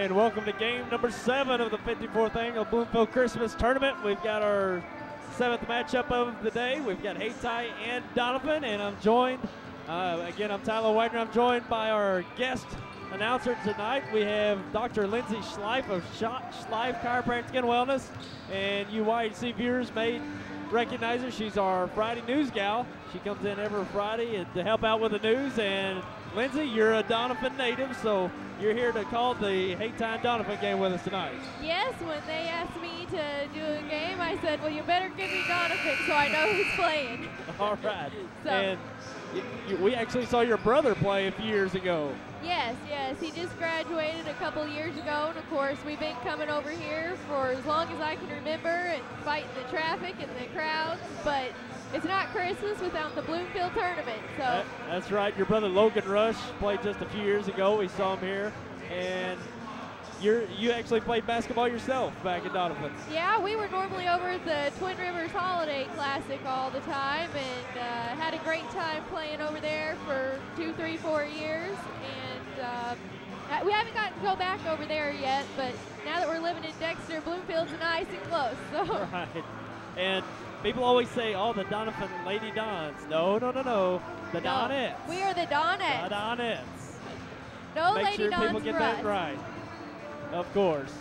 and welcome to game number 7 of the 54th annual Bloomfield Christmas Tournament. We've got our 7th matchup of the day. We've got Hayti and Doniphan, and I'm joined, again, I'm Tyler Widener. I'm joined by our guest announcer tonight. We have Dr. Lindsay Schleif of Schleif Chiropractic and Wellness, and you YHC viewers may recognize her. She's our Friday news gal. She comes in every Friday to help out with the news. And Lindsay, you're a Doniphan native, so you're here to call the Hayti and Doniphan game with us tonight. Yes, when they asked me to do a game, I said, well, you better give me Doniphan so I know who's playing. All right. So. And we actually saw your brother play a few years ago. Yes. He just graduated a couple years ago, and of course, we've been coming over here for as long as I can remember and fighting the traffic and the crowds, but it's not Christmas without the Bloomfield tournament. So that's right. Your brother Logan Rush played just a few years ago. We saw him here, and you actually played basketball yourself back in Doniphan. Yeah, we were normally over at the Twin Rivers Holiday Classic all the time, and had a great time playing over there for 2, 3, 4 years. And we haven't gotten to go back over there yet, but now that we're living in Dexter, Bloomfield's nice and close. So. Right. And people always say, oh, the Doniphan Lady Dons. No. The Donettes. We are the Donettes. The Donettes. No Make Lady sure Dons people get for that us. right. Of course.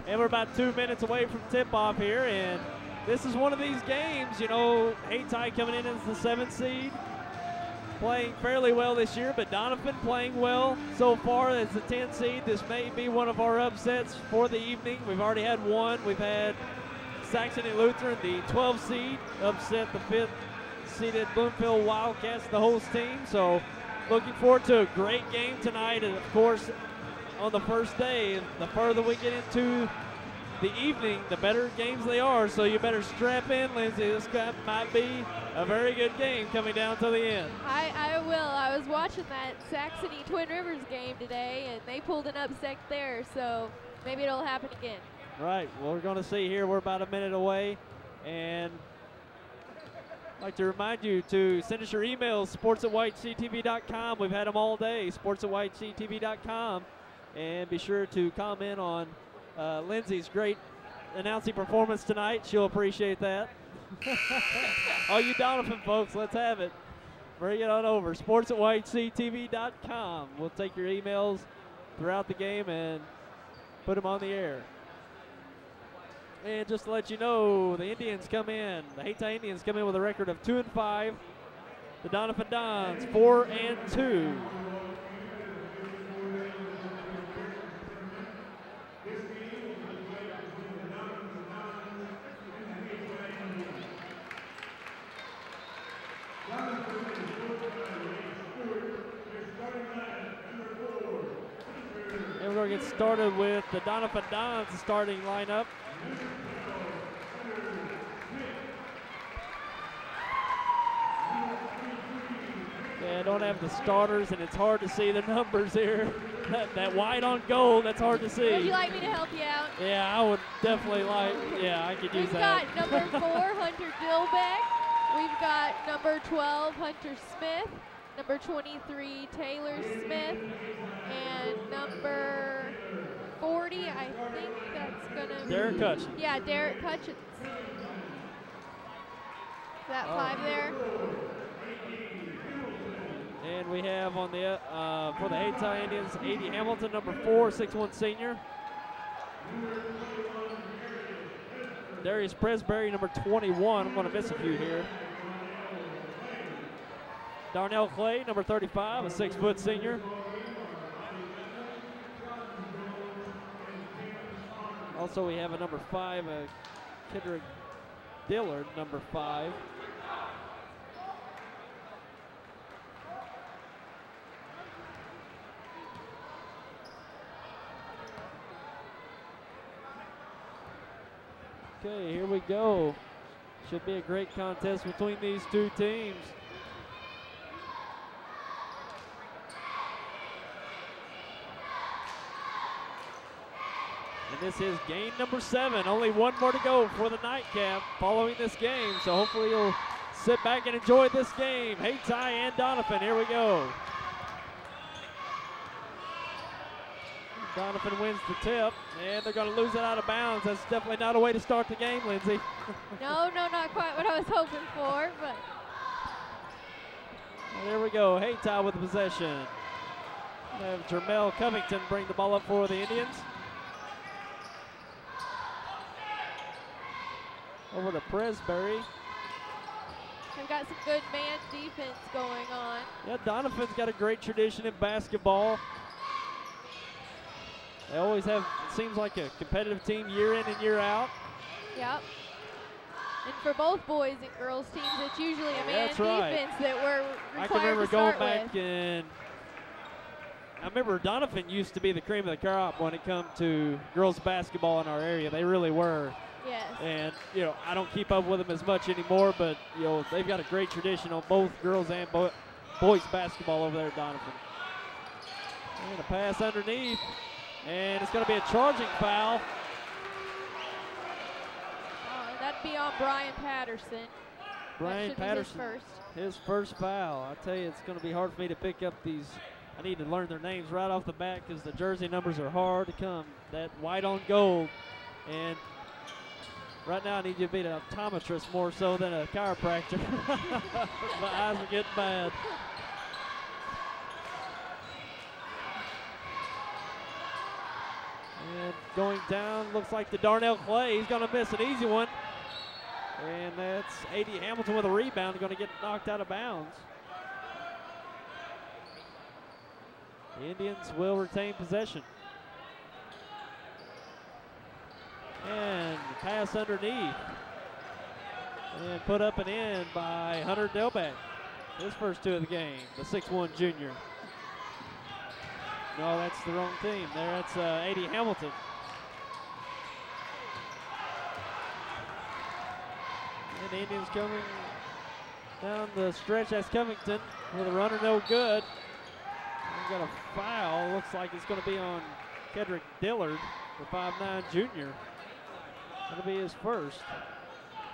And we're about 2 minutes away from tip-off here, and this is one of these games. You know, Hayti coming in as the 7th seed, playing fairly well this year, but Doniphan playing well so far as the 10th seed. This may be one of our upsets for the evening. We've already had one. We've had Saxon and Lutheran, the 12th seed, upset the 5th seeded Bloomfield Wildcats, the host team. So looking forward to a great game tonight, and of course, on the first day, the further we get into the evening, the better games they are, so you better strap in, Lindsay. This might be a very good game coming down to the end. I will. I was watching that Saxony Twin Rivers game today, and they pulled an upset there, so maybe it'll happen again. Right. Well, we're going to see here. We're about a minute away, and I'd like to remind you to send us your emails, sports@whitectv.com. We've had them all day, sports@whitectv.com. And be sure to comment on Lindsay's great announcing performance tonight. She'll appreciate that. All you Doniphan folks, let's have it. Bring it on over. sports@whitectv.com. We'll take your emails throughout the game and put them on the air. And just to let you know, the Indians come in. The Hayti Indians come in with a record of 2-5. The Doniphan Dons 4-2. And we're going to get started with the Doniphan Dons starting lineup. Yeah, I don't have the starters, and it's hard to see the numbers here. That white on gold, that's hard to see. Would you like me to help you out? Yeah, I would definitely like, I could use that. We've got number 4, Hunter Gilbeck. We've got number 12, Hunter Smith. Number 23, Taylor Smith. And number 40, I think that's going to be Derek Hutchins. Yeah, Derek Hutchins. Is that 5 there? And we have on the for the Hayti Indians, 80 Hamilton, number 4, 6'1" senior. Darius Presbury, number 21. I'm going to miss a few here. Darnell Clay, number 35, a 6-foot senior. Also, we have a number 5, Kendrick Dillard, number 5. Okay, here we go. Should be a great contest between these two teams. And this is game number 7. Only one more to go for the nightcap following this game. So hopefully you'll sit back and enjoy this game. Hayti and Doniphan, here we go. Doniphan wins the tip, and they're going to lose it out of bounds. That's definitely not a way to start the game, Lindsay. No, not quite what I was hoping for, but. And there we go, Hayti with the possession. Have Jermel Covington bring the ball up for the Indians. Over to Presbury. They've got some good man defense going on. Yeah, Doniphan's got a great tradition in basketball. They always have, it seems like a competitive team year in and year out. Yep. And for both boys and girls teams, it's usually a man That's right. defense that we're I required can remember to start going back with. and I remember Doniphan used to be the cream of the crop when it come to girls basketball in our area. They really were. Yes. And, you know, I don't keep up with them as much anymore, but, you know, they've got a great tradition on both girls and boys basketball over there at Doniphan. And a pass underneath, and it's going to be a charging foul. That'd be on Brian Patterson. Brian Patterson, his first foul. I tell you, it's going to be hard for me to pick up these. I need to learn their names right off the bat because the jersey numbers are hard to come. That white on gold. And right now I need you to be an optometrist more so than a chiropractor. My eyes are getting bad. And going down, looks like the Darnell Clay. He's going to miss an easy one. And that's A.D. Hamilton with a rebound, going to get knocked out of bounds. The Indians will retain possession. And pass underneath. And put up and in by Hunter Delback. His first two of the game, the 6'1 junior. No, that's the wrong team. There, that's A.D. Hamilton. And the Indians coming down the stretch. That's Covington with a runner, no good. We've got a foul. Looks like it's going to be on Kedrick Dillard, the 5'9 junior. That'll be his first,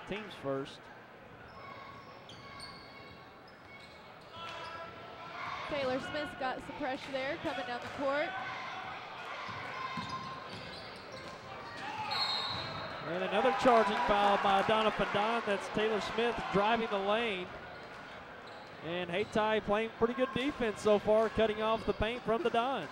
team's first. Taylor Smith's got some pressure there coming down the court. And another charging foul by Doniphan Don. That's Taylor Smith driving the lane. And Hayti playing pretty good defense so far, cutting off the paint from the Dons.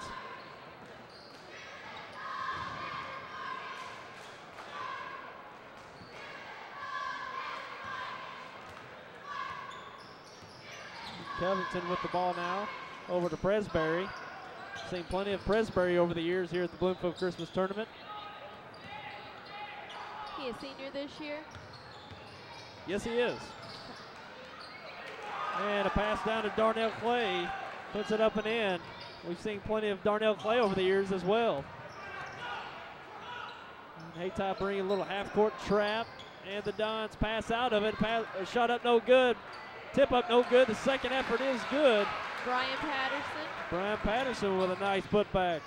Covington with the ball now, over to Presbury. Seen plenty of Presbury over the years here at the Bloomfield Christmas Tournament. He a senior this year? Yes, he is. And a pass down to Darnell Clay, puts it up and in. We've seen plenty of Darnell Clay over the years as well. And Hayti bringing a little half-court trap, and the Dons pass out of it. A shot up, no good. Tip up, no good. The second effort is good. Brian Patterson. Brian Patterson with a nice putback.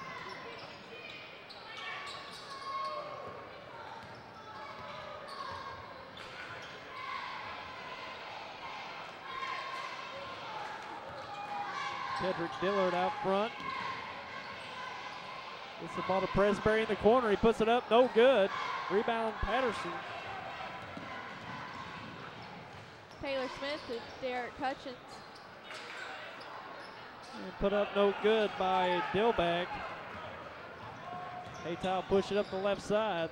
Kedrick Dillard out front. Gets the ball to Presbury in the corner. He puts it up, no good. Rebound Patterson. Taylor Smith and Derek Hutchins. And put up no good by Dillback. Hayti will push it up the left side.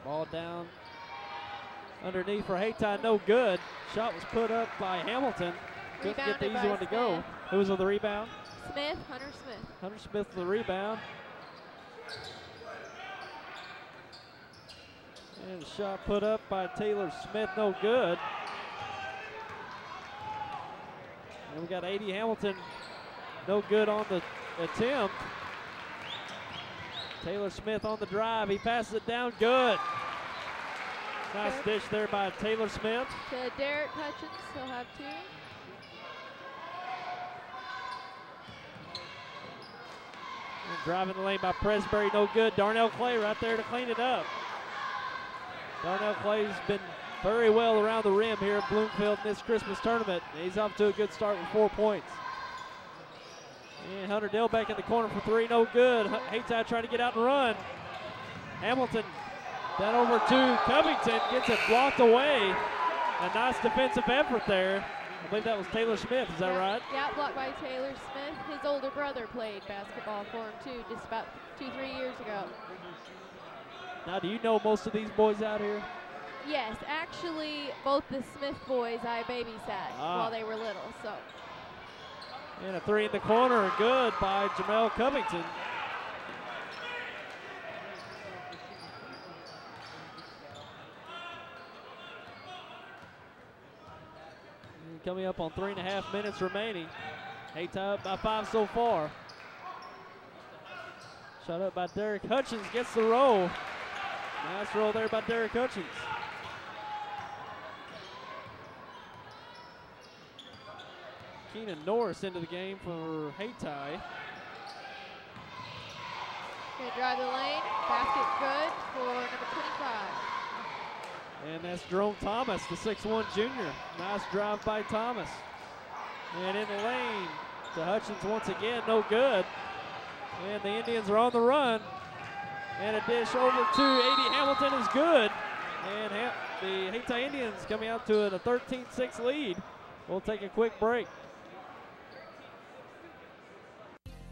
Ball down underneath for Hayti, no good. Shot was put up by Hamilton. Couldn't get the easy one to go. Who was on the rebound? Smith, Hunter Smith. Hunter Smith with the rebound. And a shot put up by Taylor Smith, no good. And we got A.D. Hamilton, no good on the attempt. Taylor Smith on the drive, he passes it down, good. Nice dish there by Taylor Smith. To Derek Hutchins, he'll have two. And driving the lane by Presbury, no good. Darnell Clay right there to clean it up. Darnell Clay's been very well around the rim here at Bloomfield in this Christmas tournament. He's off to a good start with 4 points. And Hunter Delbeck in the corner for three, no good. Hayti trying to get out and run. Hamilton down over to Covington, gets it blocked away. A nice defensive effort there. I believe that was Taylor Smith, is that right? Yeah, blocked by Taylor Smith. His older brother played basketball for him too, just about 2-3 years ago. Now, do you know most of these boys out here? Yes, actually, both the Smith boys I babysat while they were little, so. And a three in the corner, good by Jamel Covington. And coming up on 3.5 minutes remaining. Hayti up by 5 so far. Shot up by Derek Hutchins, gets the roll. Nice roll there by Derek Hutchins. Keenan Norris into the game for Hayti. Gonna drive the lane, basket good for number 25. And that's Jerome Thomas, the 6'1 junior. Nice drive by Thomas. And in the lane to Hutchins once again, no good. And the Indians are on the run. And a dish over to A.D. Hamilton is good. And the Hayti Indians coming out to a 13-6 lead. We'll take a quick break.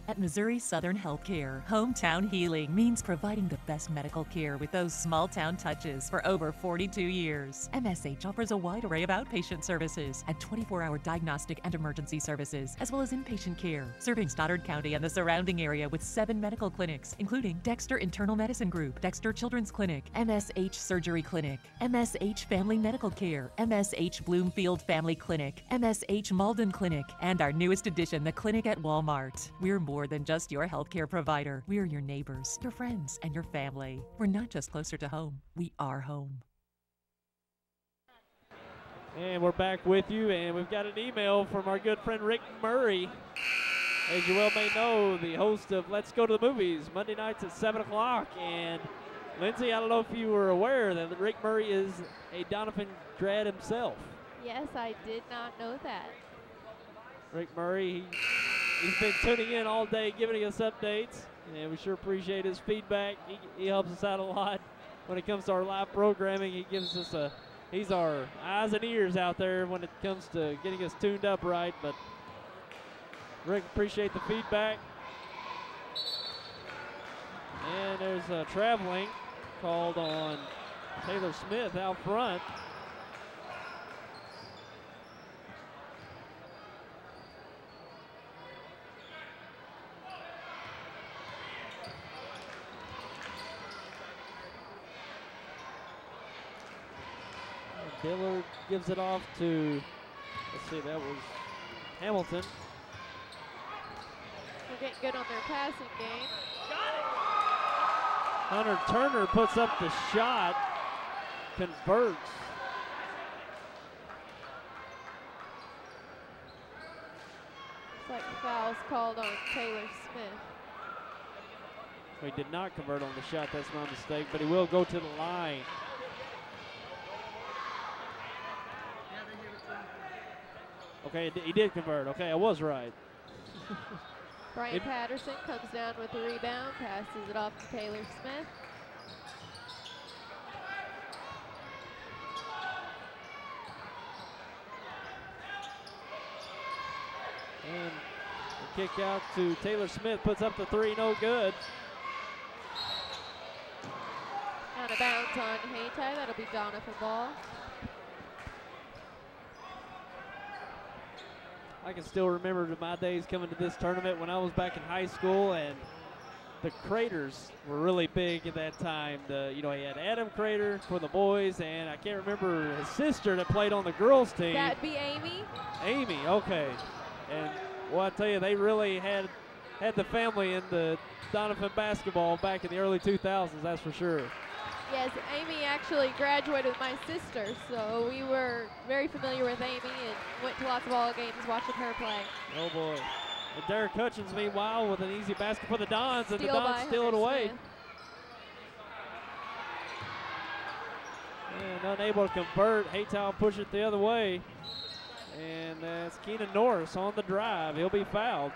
At Missouri Southern Healthcare, hometown healing means providing the best medical care with those small-town touches for over 42 years. MSH offers a wide array of outpatient services and 24-hour diagnostic and emergency services, as well as inpatient care, serving Stoddard County and the surrounding area with 7 medical clinics, including Dexter Internal Medicine Group, Dexter Children's Clinic, MSH Surgery Clinic, MSH Family Medical Care, MSH Bloomfield Family Clinic, MSH Malden Clinic, and our newest addition, the Clinic at Walmart. We're more than just your healthcare provider. We're your neighbors, your friends, and your family. We're not just closer to home, we are home. And we're back with you, and we've got an email from our good friend Rick Murray. As you well may know, the host of Let's Go to the Movies, Monday nights at 7 o'clock. And Lindsay, I don't know if you were aware that Rick Murray is a Doniphan grad himself. Yes, I did not know that. Rick Murray, he's been tuning in all day, giving us updates, and we sure appreciate his feedback. He helps us out a lot when it comes to our live programming. He gives us he's our eyes and ears out there when it comes to getting us tuned up right. But Rick, appreciate the feedback. And there's a traveling called on Taylor Smith out front. Dillard gives it off to, let's see, that was Hamilton. They're getting good on their passing game. Hunter Turner puts up the shot, converts. Looks like fouls called on Taylor Smith. He did not convert on the shot, that's my mistake, but he will go to the line. Okay, he did convert. Okay, I was right. Brian Patterson comes down with the rebound, passes it off to Taylor Smith. And the kick out to Taylor Smith, puts up the three, no good. Out of bounds on Hayti, that'll be Doniphan ball. I can still remember my days coming to this tournament when I was back in high school, and the Craters were really big at that time. You know, he had Adam Crater for the boys, and I can't remember his sister that played on the girls team. That'd be Amy. Amy, okay. And well, I tell you, they really had the family in the Doniphan basketball back in the early 2000s, that's for sure. Yes, Amy actually graduated with my sister, so we were very familiar with Amy and went to lots of ball games watching her play. Oh boy. And Derek Hutchins, meanwhile, with an easy basket for the Dons, and the Steal Dons steal it away. And unable to convert. Hayti will push it the other way. And that's Keenan Norris on the drive. He'll be fouled.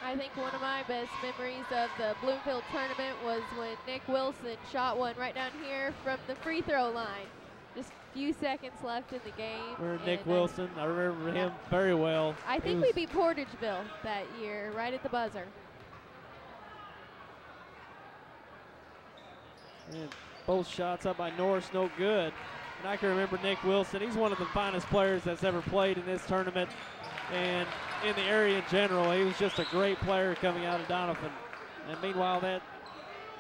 I think one of my best memories of the Bloomfield tournament was when Nick Wilson shot one right down here from the free throw line. Just a few seconds left in the game. Nick Wilson, I remember him very well. I think we beat Portageville that year, right at the buzzer. And both shots up by Norris, no good. And I can remember Nick Wilson. He's one of the finest players that's ever played in this tournament and in the area in general. He was just a great player coming out of Doniphan. And meanwhile, that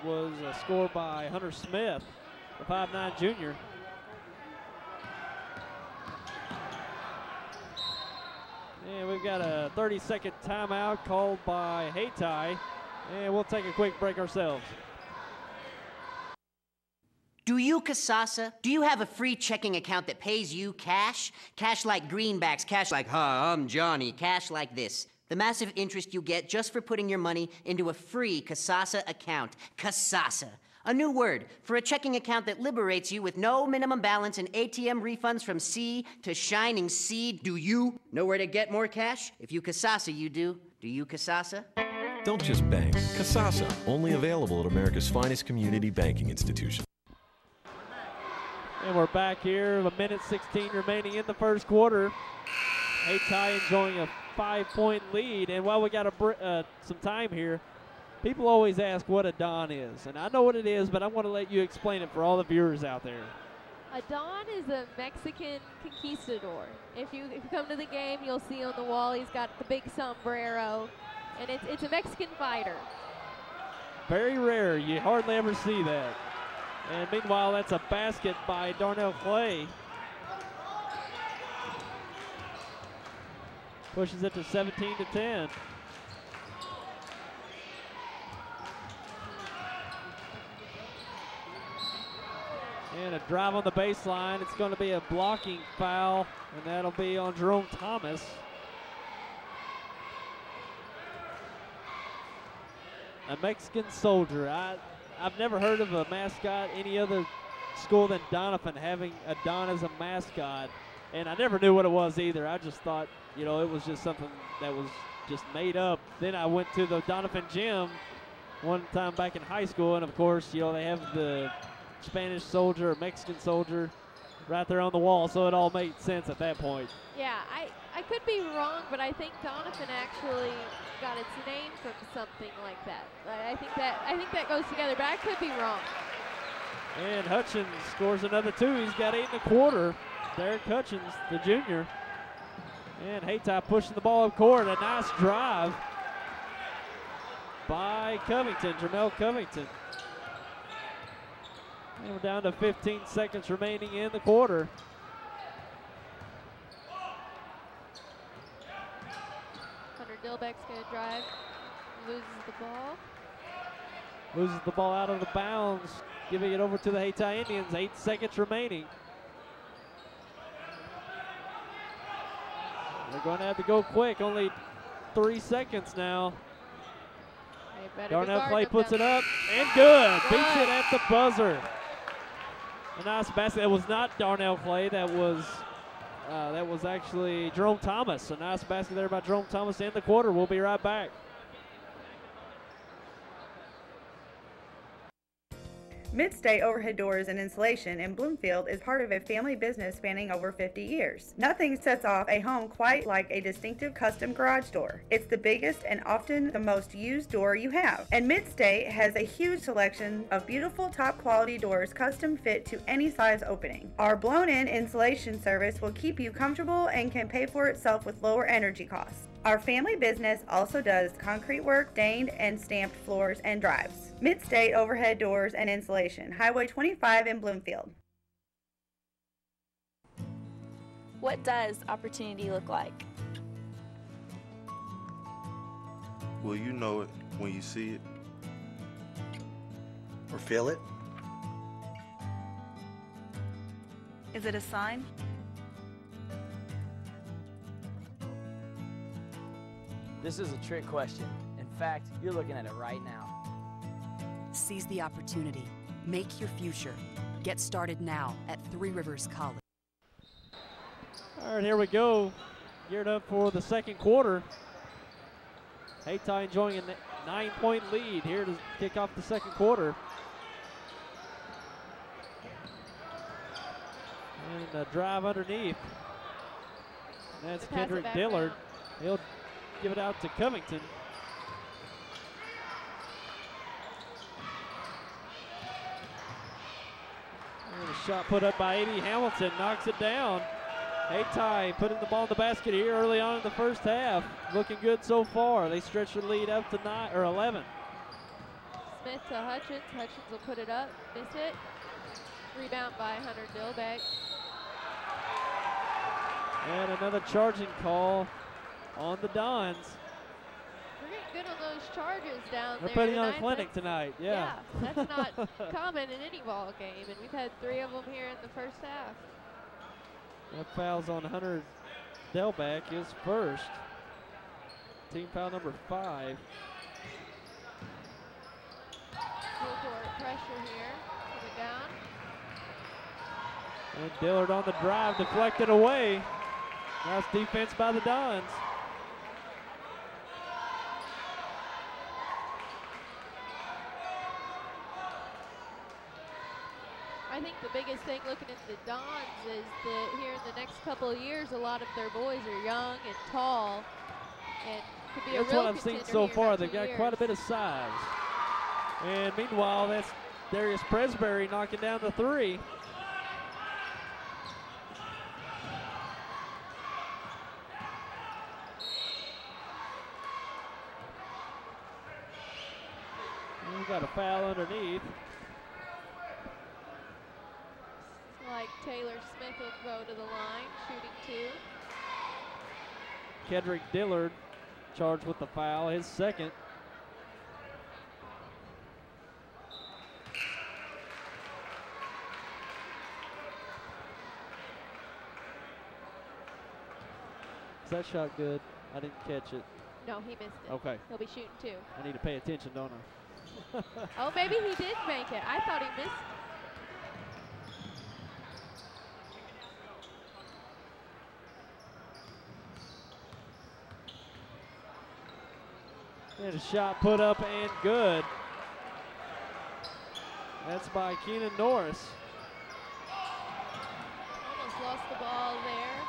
was a score by Hunter Smith, the 5'9" junior. And we've got a 30-second timeout called by Hayti. And we'll take a quick break ourselves. Do you, Kasasa? Do you have a free checking account that pays you cash? Cash like greenbacks, cash like, hi, I'm Johnny, cash like this. The massive interest you get just for putting your money into a free Kasasa account. Kasasa. A new word for a checking account that liberates you with no minimum balance and ATM refunds from sea to shining sea. Do you know where to get more cash? If you Kasasa, you do. Do you Kasasa? Don't just bank. Kasasa, only available at America's finest community banking institution. And we're back here, a minute 16 remaining in the first quarter. Hayti enjoying a 5-point lead. And while we got some time here, people always ask what a Don is. And I know what it is, but I want to let you explain it for all the viewers out there. A Don is a Mexican conquistador. If you come to the game, you'll see on the wall he's got the big sombrero. And it's a Mexican fighter. Very rare. You hardly ever see that. And meanwhile, that's a basket by Darnell Clay. Pushes it to 17-10. And a drive on the baseline. It's going to be a blocking foul, and that'll be on Jerome Thomas. A Mexican soldier. I've never heard of a mascot any other school than Doniphan having a Don as a mascot, and I never knew what it was either. I just thought, you know, it was just something that was just made up. Then I went to the Doniphan gym one time back in high school, and of course, you know, they have the Spanish soldier or Mexican soldier right there on the wall, so it all made sense at that point. Yeah, I could be wrong, but I think Doniphan actually got its name from something like that. I think that goes together, but I could be wrong. And Hutchins scores another two. He's got 8 1/4. Derek Hutchins, the junior. And Hayti pushing the ball up court. A nice drive by Covington, Jamel Covington. And we're down to 15 seconds remaining in the quarter. Hunter Dilbeck's going to drive, loses the ball. Loses the ball out of the bounds, giving it over to the Hayti Indians. 8 seconds remaining. They're going to have to go quick. Only 3 seconds now. Darnell Clay puts it up and good. Beats it at the buzzer. A nice basket. It was not Darnell Clay. That was actually Jerome Thomas. A nice basket there by Jerome Thomas in the quarter. We'll be right back. Midstate Overhead Doors and Insulation in Bloomfield is part of a family business spanning over 50 years. Nothing sets off a home quite like a distinctive custom garage door. It's the biggest and often the most used door you have. And Midstate has a huge selection of beautiful top quality doors custom fit to any size opening. Our blown-in insulation service will keep you comfortable and can pay for itself with lower energy costs. Our family business also does concrete work, stained and stamped floors and drives. Midstate Overhead Doors and Insulation, Highway 25 in Bloomfield. What does opportunity look like? Well, you know it when you see it. Or feel it. Is it a sign? This is a trick question. In fact, you're looking at it right now. Seize the opportunity. Make your future. Get started now at Three Rivers College. All right, here we go. Geared up for the second quarter. Hayti enjoying a 9-point lead here to kick off the second quarter. And a drive underneath. That's Kendrick Dillard. He'll give it out to Covington. And a shot put up by A.D. Hamilton, knocks it down. Hayti putting the ball in the basket here early on in the first half. Looking good so far. They stretch the lead up to 11. Smith to Hutchins. Hutchins will put it up, miss it. Rebound by Hunter Dilbeck. And another charging call on the Dons. We're getting good on those charges down They're there. putting on a clinic tonight, yeah. Yeah, that's not common in any ball game, and we've had 3 of them here in the first half. That foul's on Hunter Delbeck, his first. Team foul number 5. Full court pressure here, coming down. And Dillard on the drive, deflected away. Nice defense by the Dons. I think the biggest thing looking at the Dons is that here in the next couple of years, a lot of their boys are young and tall, and could be That's a real what I've seen contender so here far. in They've 2 got years. quite a bit of size. And meanwhile, that's Darius Presbury knocking down the 3. We've got a foul underneath. Like Taylor Smith will go to the line, shooting 2. Kendrick Dillard charged with the foul, his second. Is that shot good? I didn't catch it. No, he missed it. Okay. He'll be shooting 2. I need to pay attention, don't I? Oh, maybe he did make it. I thought he missed. And a shot put up and good. That's by Keenan Norris. Almost lost the ball there.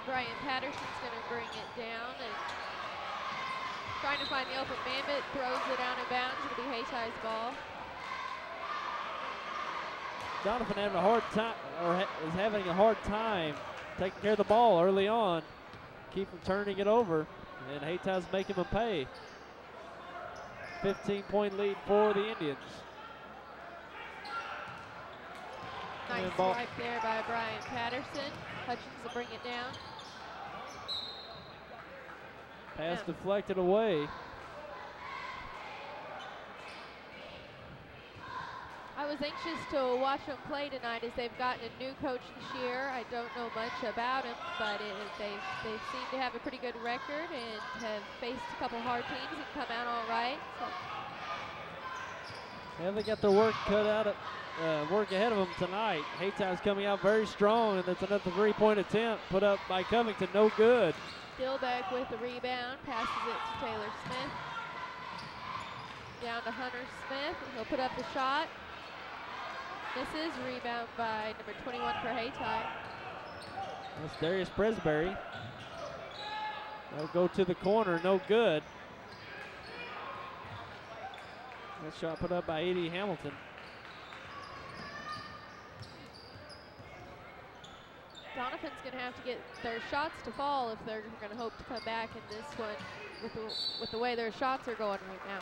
Brian Patterson's going to bring it down and trying to find the open man, but throws it out of bounds. It'll be Hayty's ball. Doniphan having a hard time, or is having a hard time taking care of the ball early on. Keep from turning it over, and Hayty's making them pay. 15-point lead for the Indians. Nice swipe there by Brian Patterson. Hutchins will bring it down. Pass deflected away. I was anxious to watch them play tonight as they've gotten a new coach this year. I don't know much about him, but they seem to have a pretty good record and have faced a couple hard teams and come out all right. So. Yeah, they got their work cut out of work ahead of them tonight. Hayty's coming out very strong, and that's another 3-point attempt put up by Covington, no good. Dilbeck with the rebound, passes it to Taylor Smith. Down to Hunter Smith, he'll put up the shot. Misses, rebound by number 21 for Hayti. That's Darius Presbury. They'll go to the corner, no good. That shot put up by A.D. Hamilton. Doniphan's going to have to get their shots to fall if they're going to hope to come back in this one with the way their shots are going right now.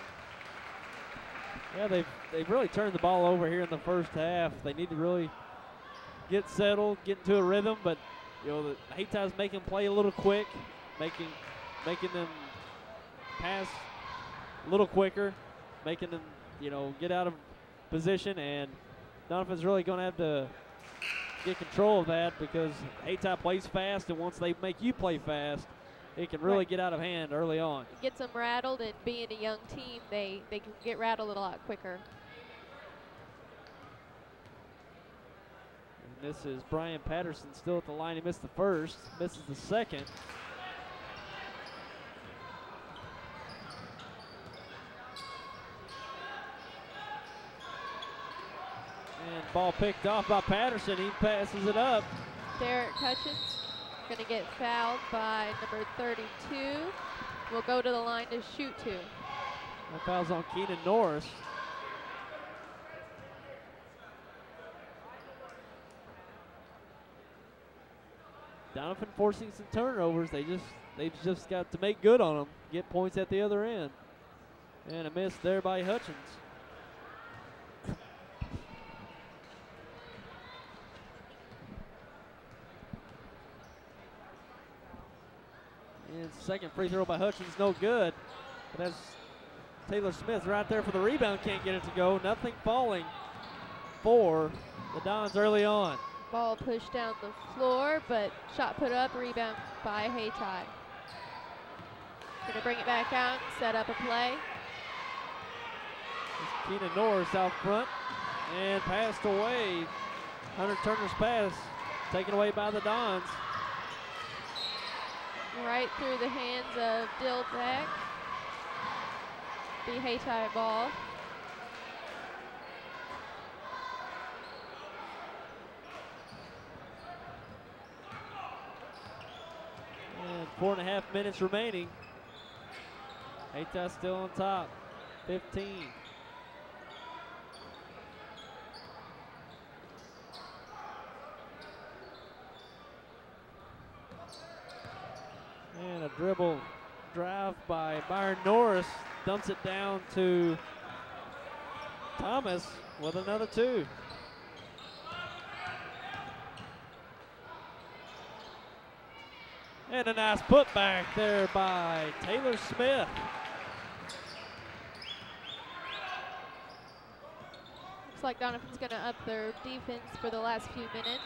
Yeah, they've really turned the ball over here in the first half. They need to really get settled, get into a rhythm, but you know, the Hayty's making them play a little quick, making them pass a little quicker, making them, you know, get out of position, and Doniphan's really going to have to get control of that because Hayti plays fast, and once they make you play fast, it can really get out of hand early on. It gets them rattled, and being a young team, they can get rattled a lot quicker. And this is Brian Patterson still at the line. He missed the first, misses the second. And ball picked off by Patterson. He passes it up. Derek Hutchins going to get fouled by number 32. Will go to the line to shoot two. That foul's on Keenan Norris. Doniphan forcing some turnovers. They've just got to make good on them, get points at the other end. And a miss there by Hutchins. And second free throw by Hutchins, no good. But that's Taylor Smith right there for the rebound, can't get it to go. Nothing falling for the Dons early on. Ball pushed down the floor, but shot put up, rebound by Hayti. Gonna bring it back out, set up a play. Keenan Norris out front and passed away. Hunter Turner's pass taken away by the Dons. Right through the hands of Dillback. The Hayti ball. And 4.5 minutes remaining. Hayti still on top, 15. And a dribble drive by Byron Norris, dumps it down to Thomas with another two. And a nice putback there by Taylor Smith. Looks like Doniphan's going to up their defense for the last few minutes.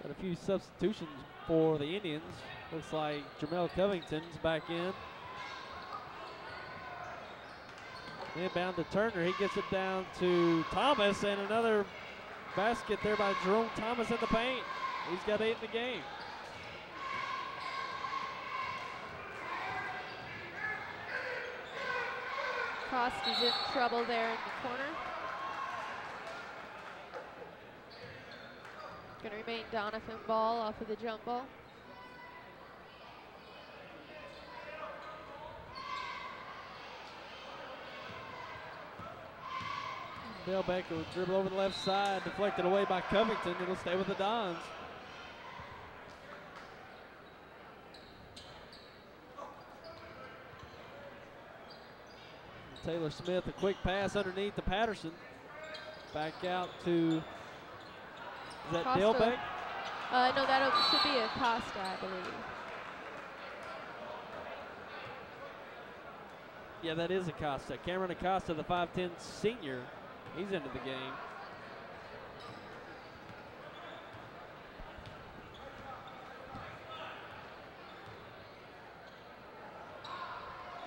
Got a few substitutions for the Indians. Looks like Jamel Covington's back in. Inbound to Turner. He gets it down to Thomas, and another basket there by Jerome Thomas in the paint. He's got 8 in the game. Cost is in trouble there in the corner. Going to remain Doniphan ball off of the jump ball. Delbeck will dribble over the left side, deflected away by Covington. It'll stay with the Dons. Taylor Smith, a quick pass underneath to Patterson. Back out to, is that Costa. Delbeck? No, that should be Acosta, I believe. Yeah, that is Acosta. Cameron Acosta, the 5'10 senior. He's into the game.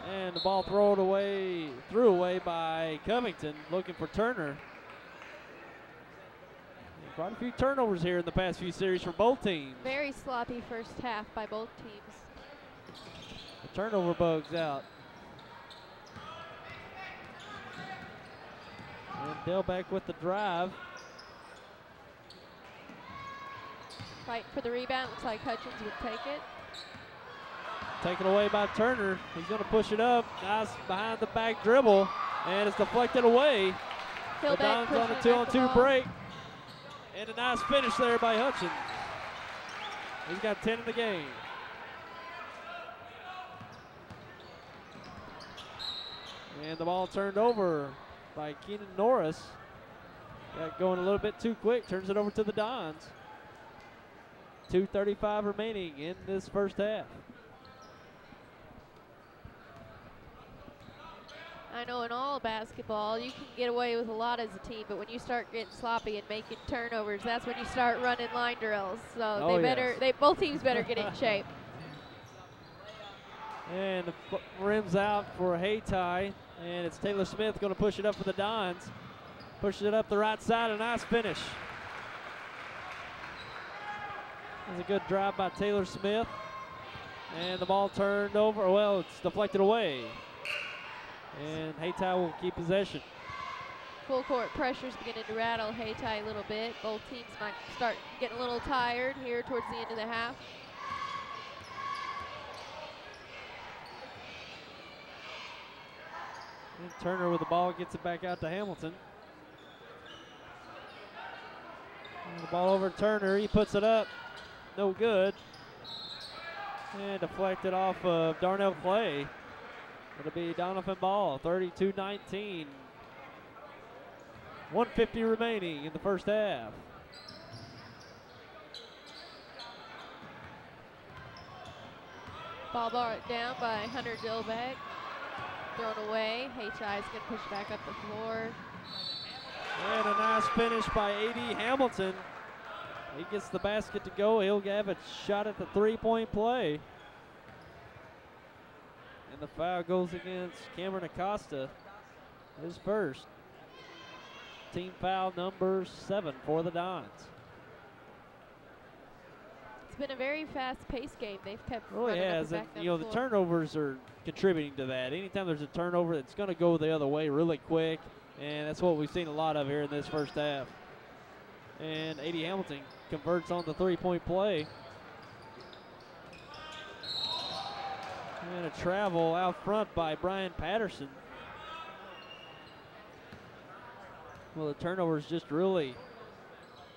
And the ball threw away by Covington, looking for Turner. And quite a few turnovers here in the past few series for both teams. Very sloppy first half by both teams. The turnover bug's out. And Delbeck with the drive. Fight for the rebound. Looks like Hutchins would take it. Taken away by Turner. He's going to push it up. Nice behind the back dribble. And it's deflected away. The Dons on a 2-on-2 break. And a nice finish there by Hutchins. He's got 10 in the game. And the ball turned over by Keenan Norris. Got going a little bit too quick. Turns it over to the Dons. 2:35 remaining in this first half. I know in all basketball, you can get away with a lot as a team, but when you start getting sloppy and making turnovers, that's when you start running line drills. So both teams better get in shape. And the rim's out for Hayti, and it's Taylor Smith going to push it up for the Dons. Pushes it up the right side, a nice finish. That's a good drive by Taylor Smith. And the ball turned over. Well, it's deflected away. And Hayti will keep possession. Full court pressure's beginning to rattle Hayti a little bit. Both teams might start getting a little tired here towards the end of the half. And Turner with the ball gets it back out to Hamilton. And the ball over to Turner. He puts it up. No good. And deflected off of Darnell Clay. It'll be Doniphan ball, 32-19. 150 remaining in the first half. Ball brought down by Hunter Dillbeck. Thrown away. Hayti's going to push back up the floor. And a nice finish by A.D. Hamilton. He gets the basket to go. He'll have a shot at the three-point play. And the foul goes against Cameron Acosta. His first. Team foul number 7 for the Dons. It's been a very fast-paced game. They've kept really has, and the turnovers are contributing to that. Anytime there's a turnover, it's going to go the other way really quick, and that's what we've seen a lot of here in this first half. And A.D. Hamilton converts on the three-point play. And a travel out front by Brian Patterson. Well, the turnovers just really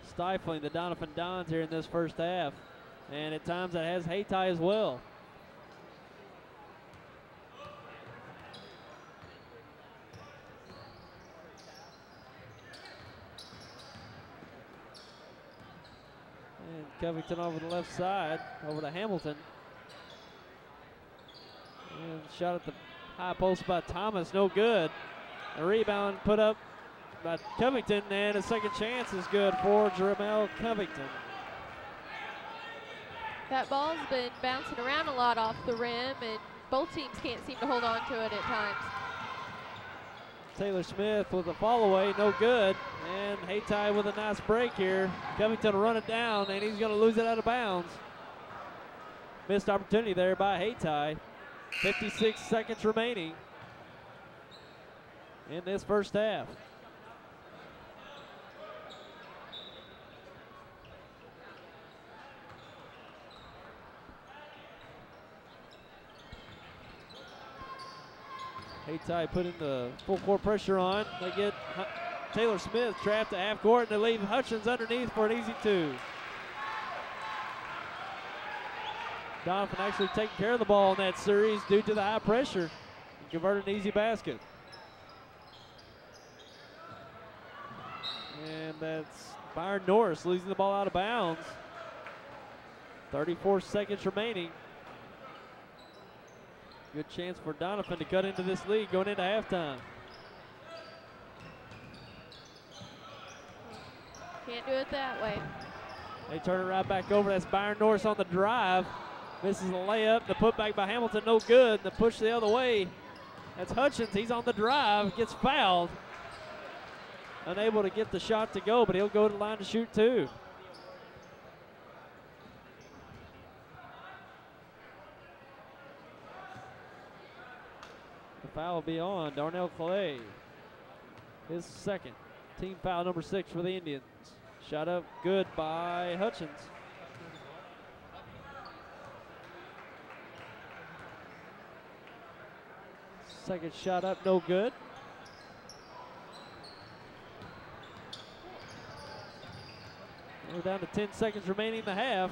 stifling the Doniphan Dons here in this first half. And at times that has Hayti as well. And Covington over the left side, over to Hamilton. And shot at the high post by Thomas, no good. A rebound put up by Covington, and a second chance is good for Jermel Covington. That ball's been bouncing around a lot off the rim, and both teams can't seem to hold on to it at times. Taylor Smith with a fall away, no good. And Hayti with a nice break here. Covington will run it down, and he's going to lose it out of bounds. Missed opportunity there by Hayti. 56 seconds remaining in this first half. Hayti putting the full court pressure on. They get Taylor Smith trapped at half court, and they leave Hutchins underneath for an easy two. Doniphan actually taking care of the ball in that series due to the high pressure and converted an easy basket. And that's Byron Norris losing the ball out of bounds. 34 seconds remaining. Good chance for Doniphan to cut into this lead going into halftime. Can't do it that way. They turn it right back over. That's Byron Norris on the drive. Misses the layup. The putback by Hamilton, no good. The push the other way. That's Hutchins. He's on the drive. Gets fouled. Unable to get the shot to go, but he'll go to the line to shoot two. The foul will be on Darnell Clay. His second. Team foul number 6 for the Indians. Shot up good by Hutchins. Second shot up, no good. We're down to 10 seconds remaining in the half.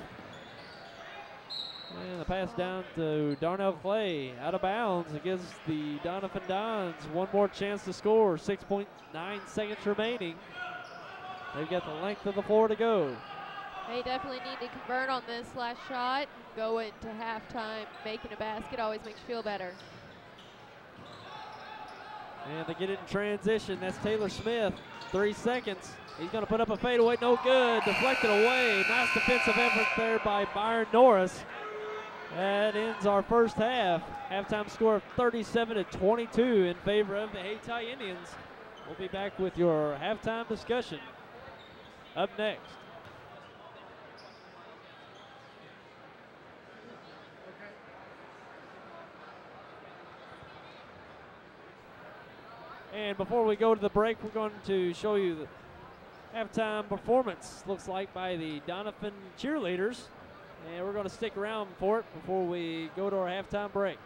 And the pass down to Darnell Clay, out of bounds. It gives the Doniphan Dons one more chance to score. 6.9 seconds remaining. They've got the length of the floor to go. They definitely need to convert on this last shot. Go into halftime making a basket always makes you feel better. And they get it in transition. That's Taylor Smith. 3 seconds. He's going to put up a fadeaway. No good. Deflected away. Nice defensive effort there by Byron Norris. That ends our first half. Halftime score of 37-22 in favor of the Hayti Indians. We'll be back with your halftime discussion up next. And before we go to the break, we're going to show you the halftime performance, looks like, by the Doniphan cheerleaders. And we're going to stick around for it before we go to our halftime break.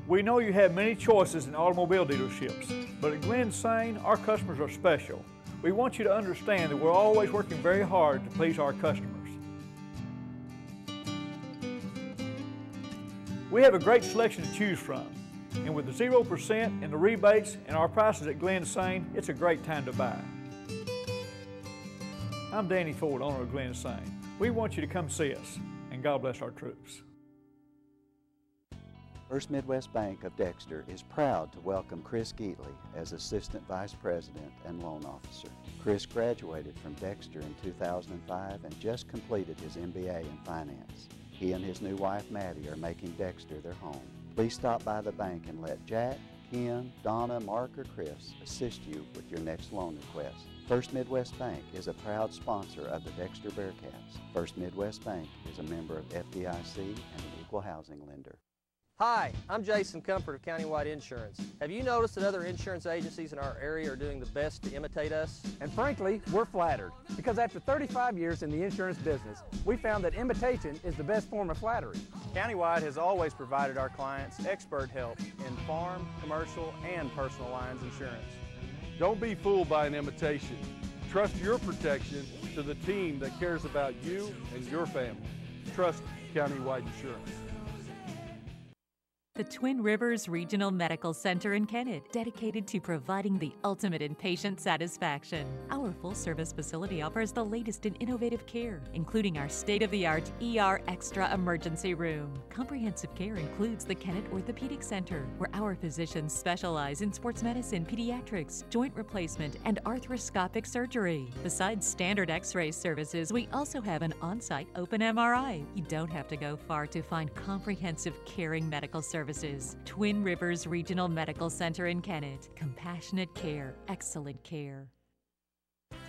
We know you have many choices in automobile dealerships, but at Glen Sain, our customers are special. We want you to understand that we're always working very hard to please our customers. We have a great selection to choose from, and with the 0% and the rebates and our prices at Glen Sain, it's a great time to buy. I'm Danny Ford, owner of Glen Sain. We want you to come see us, and God bless our troops. First Midwest Bank of Dexter is proud to welcome Chris Geatley as Assistant Vice President and Loan Officer. Chris graduated from Dexter in 2005 and just completed his MBA in Finance. He and his new wife, Maddie, are making Dexter their home. Please stop by the bank and let Jack, Ken, Donna, Mark, or Chris assist you with your next loan request. First Midwest Bank is a proud sponsor of the Dexter Bearcats. First Midwest Bank is a member of FDIC and an equal housing lender. Hi, I'm Jason Comfort of Countywide Insurance. Have you noticed that other insurance agencies in our area are doing the best to imitate us? And frankly, we're flattered, because after 35 years in the insurance business, we found that imitation is the best form of flattery. Countywide has always provided our clients expert help in farm, commercial, and personal lines insurance. Don't be fooled by an imitation. Trust your protection to the team that cares about you and your family. Trust Countywide Insurance. The Twin Rivers Regional Medical Center in Kennett, dedicated to providing the ultimate in patient satisfaction. Our full-service facility offers the latest in innovative care, including our state-of-the-art ER Extra emergency room. Comprehensive care includes the Kennett Orthopedic Center, where our physicians specialize in sports medicine, pediatrics, joint replacement, and arthroscopic surgery. Besides standard X-ray services, we also have an on-site open MRI. You don't have to go far to find comprehensive, caring medical services. Twin Rivers Regional Medical Center in Kennett. Compassionate care, excellent care.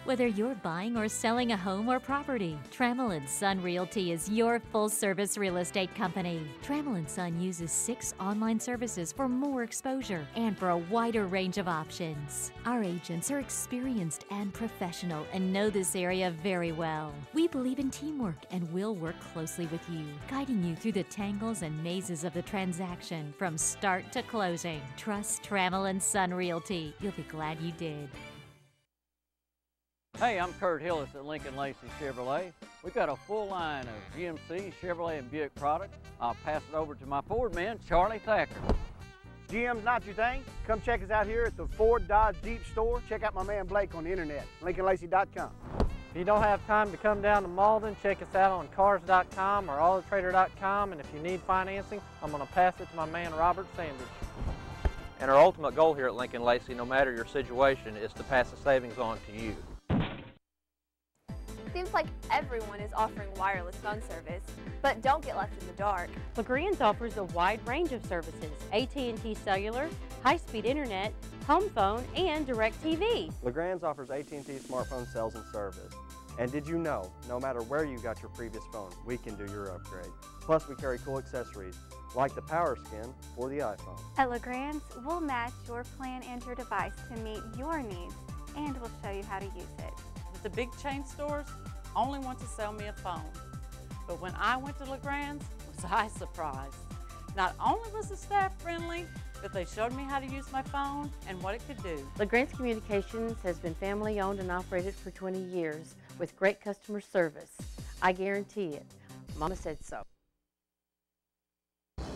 Whether you're buying or selling a home or property, Trammell & Son Realty is your full-service real estate company. Trammell & Son uses 6 online services for more exposure and for a wider range of options. Our agents are experienced and professional and know this area very well. We believe in teamwork and will work closely with you, guiding you through the tangles and mazes of the transaction from start to closing. Trust Trammell & Son Realty. You'll be glad you did. Hey, I'm Kurt Hillis at Lincoln Lacey Chevrolet. We've got a full line of GMC, Chevrolet, and Buick products. I'll pass it over to my Ford man, Charlie Thacker. GM's not your thing? Come check us out here at the Ford Dodge Jeep store. Check out my man Blake on the internet, LincolnLacey.com. If you don't have time to come down to Malden, check us out on Cars.com or AutoTrader.com, and if you need financing, I'm going to pass it to my man Robert Sanders. And our ultimate goal here at Lincoln Lacey, no matter your situation, is to pass the savings on to you. Seems like everyone is offering wireless phone service, but don't get left in the dark. LeGrand's offers a wide range of services: AT&T Cellular, high-speed internet, home phone, and DirecTV. LeGrand's offers AT&T smartphone sales and service. And did you know, no matter where you got your previous phone, we can do your upgrade. Plus, we carry cool accessories, like the power skin for the iPhone. At LeGrand's, we'll match your plan and your device to meet your needs, and we'll show you how to use it. The big chain stores only want to sell me a phone. But when I went to LeGrand's, was I surprised. Not only was the staff friendly, but they showed me how to use my phone and what it could do. LeGrand's Communications has been family owned and operated for 20 years with great customer service. I guarantee it. Mama said so.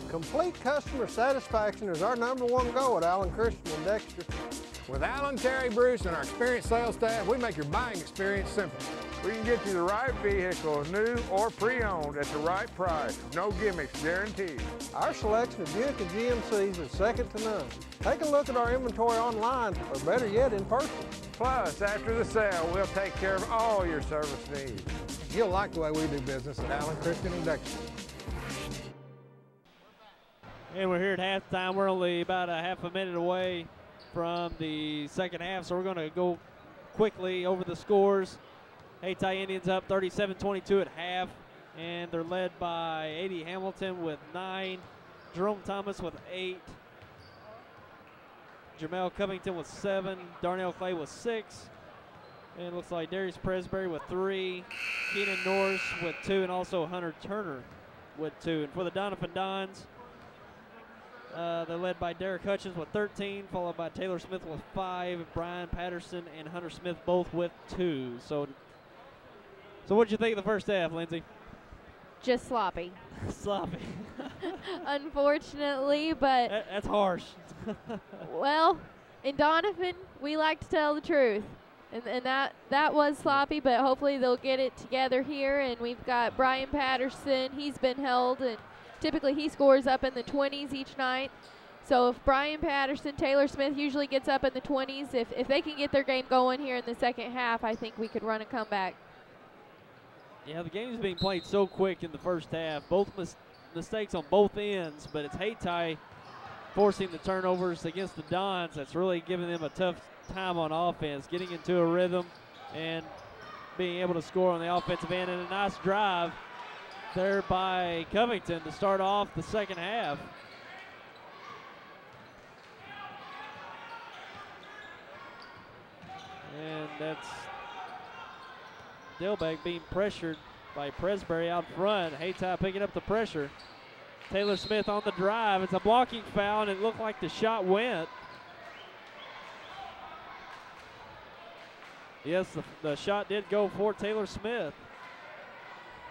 Complete customer satisfaction is our #1 goal at Allen Christian and Dexter. With Alan, Terry, Bruce, and our experienced sales staff, we make your buying experience simple. We can get you the right vehicle, new or pre-owned, at the right price. No gimmicks, guaranteed. Our selection of Buick and GMCs is second to none. Take a look at our inventory online, or better yet, in person. Plus, after the sale, we'll take care of all your service needs. You'll like the way we do business at Allen Christian and Dexter. And we're here at halftime. We're only about a half a minute away from the second half, so we're going to go quickly over the scores. Hayti Indians up 37-22 at half, and they're led by A.D. Hamilton with 9, Jerome Thomas with 8, Jamel Covington with 7, Darnell Clay with 6, and it looks like Darius Presbury with 3, Keenan Norris with 2, and also Hunter Turner with 2. And for the Doniphan Dons, they're led by Derek Hutchins with 13, followed by Taylor Smith with 5, Brian Patterson and Hunter Smith both with 2. So what did you think of the first half, Lindsay? Just sloppy. Sloppy. Unfortunately, but that's harsh. well, in Doniphan, we like to tell the truth. And that was sloppy, but hopefully they'll get it together here. And we've got Brian Patterson. He's been held, and typically he scores up in the 20s each night. So if Brian Patterson, Taylor Smith usually gets up in the 20s. If they can get their game going here in the second half, I think we could run a comeback. Yeah, the game's being played so quick in the first half. Both mistakes on both ends, but it's Hayti forcing the turnovers against the Dons. That's really giving them a tough time on offense, getting into a rhythm and being able to score on the offensive end. And a nice drive there by Covington to start off the second half. And that's Delbeck being pressured by Presbury out front. Hayti picking up the pressure. Taylor Smith on the drive. It's a blocking foul, and it looked like the shot went. Yes, the shot did go for Taylor Smith.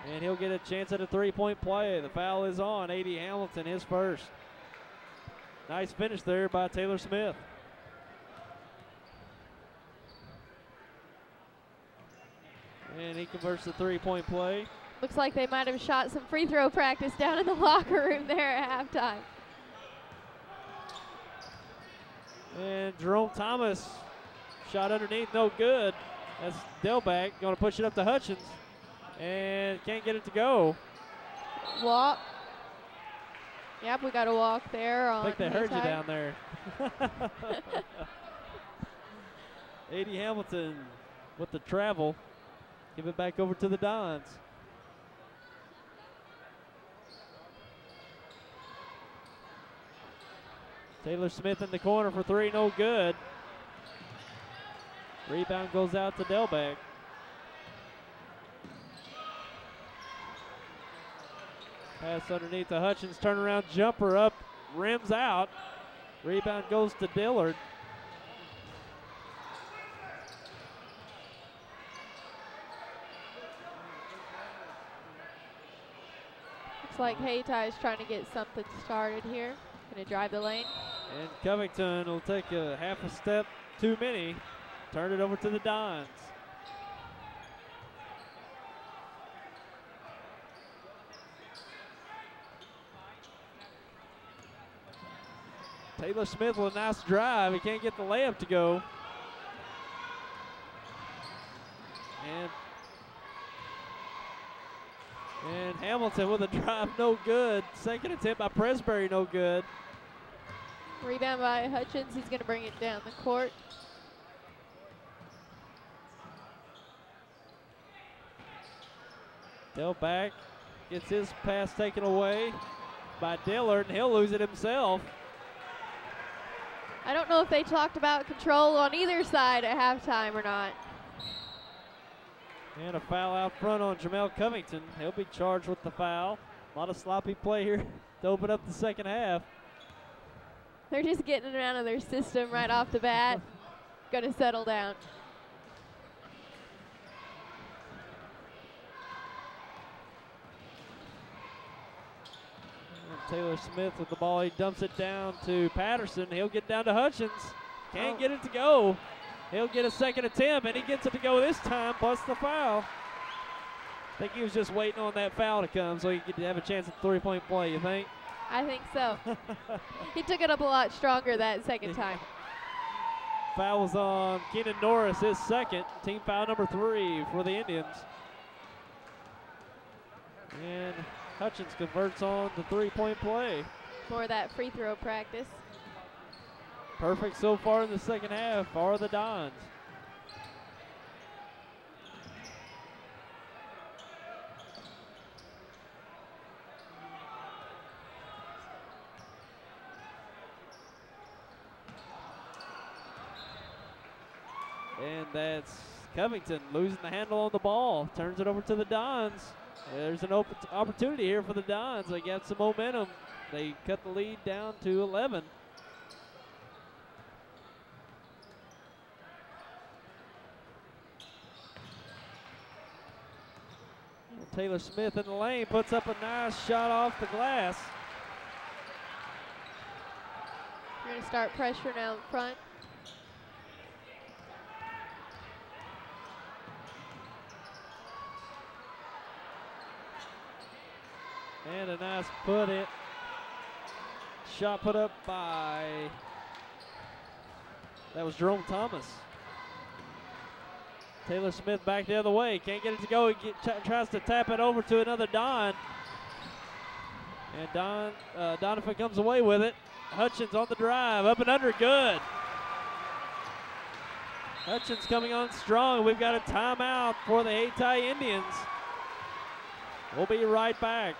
And he'll get a chance at a three-point play. The foul is on. A.D. Hamilton, his first. Nice finish there by Taylor Smith. And he converts the three-point play. Looks like they might have shot some free throw practice down in the locker room there at halftime. And Jerome Thomas shot underneath, no good. That's Delbeck going to push it up to Hutchins. And can't get it to go. Walk. Yep, we got a walk there. I think they heard you down there. A.D. Hamilton with the travel. Give it back over to the Dons. Taylor Smith in the corner for three, no good. Rebound goes out to Delbeck. Pass underneath to Hutchins, turnaround jumper up, rims out. Rebound goes to Dillard. Looks like Hayti is trying to get something started here. Going to drive the lane. And Covington will take a half a step too many. Turn it over to the Dons. Taylor Smith with a nice drive. He can't get the layup to go. And Hamilton with a drive, no good. Second attempt by Presbury, no good. Rebound by Hutchins. He's going to bring it down the court. Delbeck gets his pass taken away by Dillard, and he'll lose it himself. I don't know if they talked about control on either side at halftime or not. And a foul out front on Jamel Covington. He'll be charged with the foul. A lot of sloppy play here to open up the second half. They're just getting it out of their system right off the bat. Going to settle down. And Taylor Smith with the ball. He dumps it down to Patterson. He'll get down to Hutchins. Can't get it to go. He'll get a second attempt, and he gets it to go this time, plus the foul. I think he was just waiting on that foul to come so he could have a chance at three-point play, you think? I think so. He took it up a lot stronger that second time. Foul was on Keenan Norris, his second. Team foul number 3 for the Indians. And Hutchins converts on the three-point play. For that free throw practice. Perfect so far in the second half for the Dons. And that's Covington losing the handle on the ball. Turns it over to the Dons. There's an open opportunity here for the Dons. They got some momentum. They cut the lead down to 11. Taylor Smith in the lane puts up a nice shot off the glass. We're going to start pressure now in front. And a nice put it. Shot put up by, that was Jerome Thomas. Taylor Smith back the other way. Can't get it to go. He tries to tap it over to another Don. And Doniphan comes away with it. Hutchins on the drive. Up and under. Good. Hutchins coming on strong. We've got a timeout for the Hayti Indians. We'll be right back.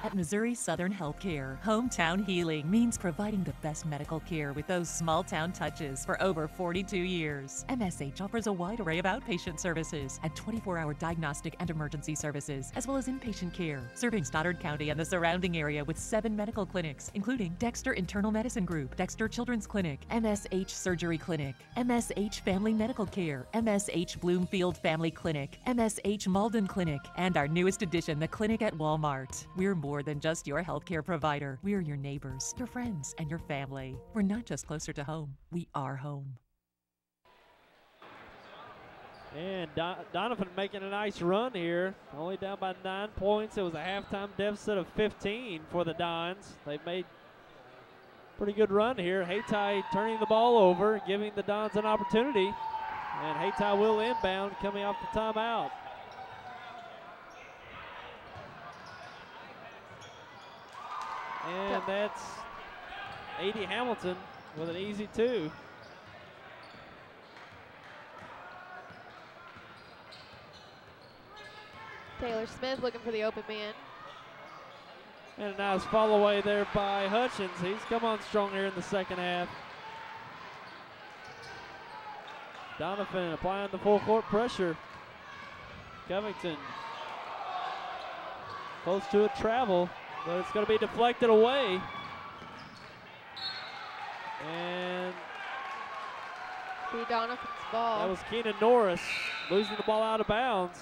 At Missouri Southern Healthcare, hometown healing means providing the best medical care with those small town touches for over 42 years. MSH offers a wide array of outpatient services and 24-hour diagnostic and emergency services, as well as inpatient care, serving Stoddard County and the surrounding area with 7 medical clinics, including Dexter Internal Medicine Group, Dexter Children's Clinic, MSH Surgery Clinic, MSH Family Medical Care, MSH Bloomfield Family Clinic, MSH Malden Clinic, and our newest addition, the Clinic at Walmart. We're more than just your healthcare provider. We're your neighbors, your friends, and your family. We're not just closer to home, we are home. And Doniphan making a nice run here. Only down by 9 points. It was a halftime deficit of 15 for the Dons. They've made a pretty good run here. Hayti turning the ball over, giving the Dons an opportunity. And Hayti will inbound coming off the timeout. And that's A.D. Hamilton with an easy 2. Taylor Smith looking for the open man. And a nice follow away there by Hutchins. He's come on strong here in the second half. Doniphan applying the full court pressure. Covington close to a travel, but it's going to be deflected away. And be Doniphan's ball. That was Keenan Norris losing the ball out of bounds.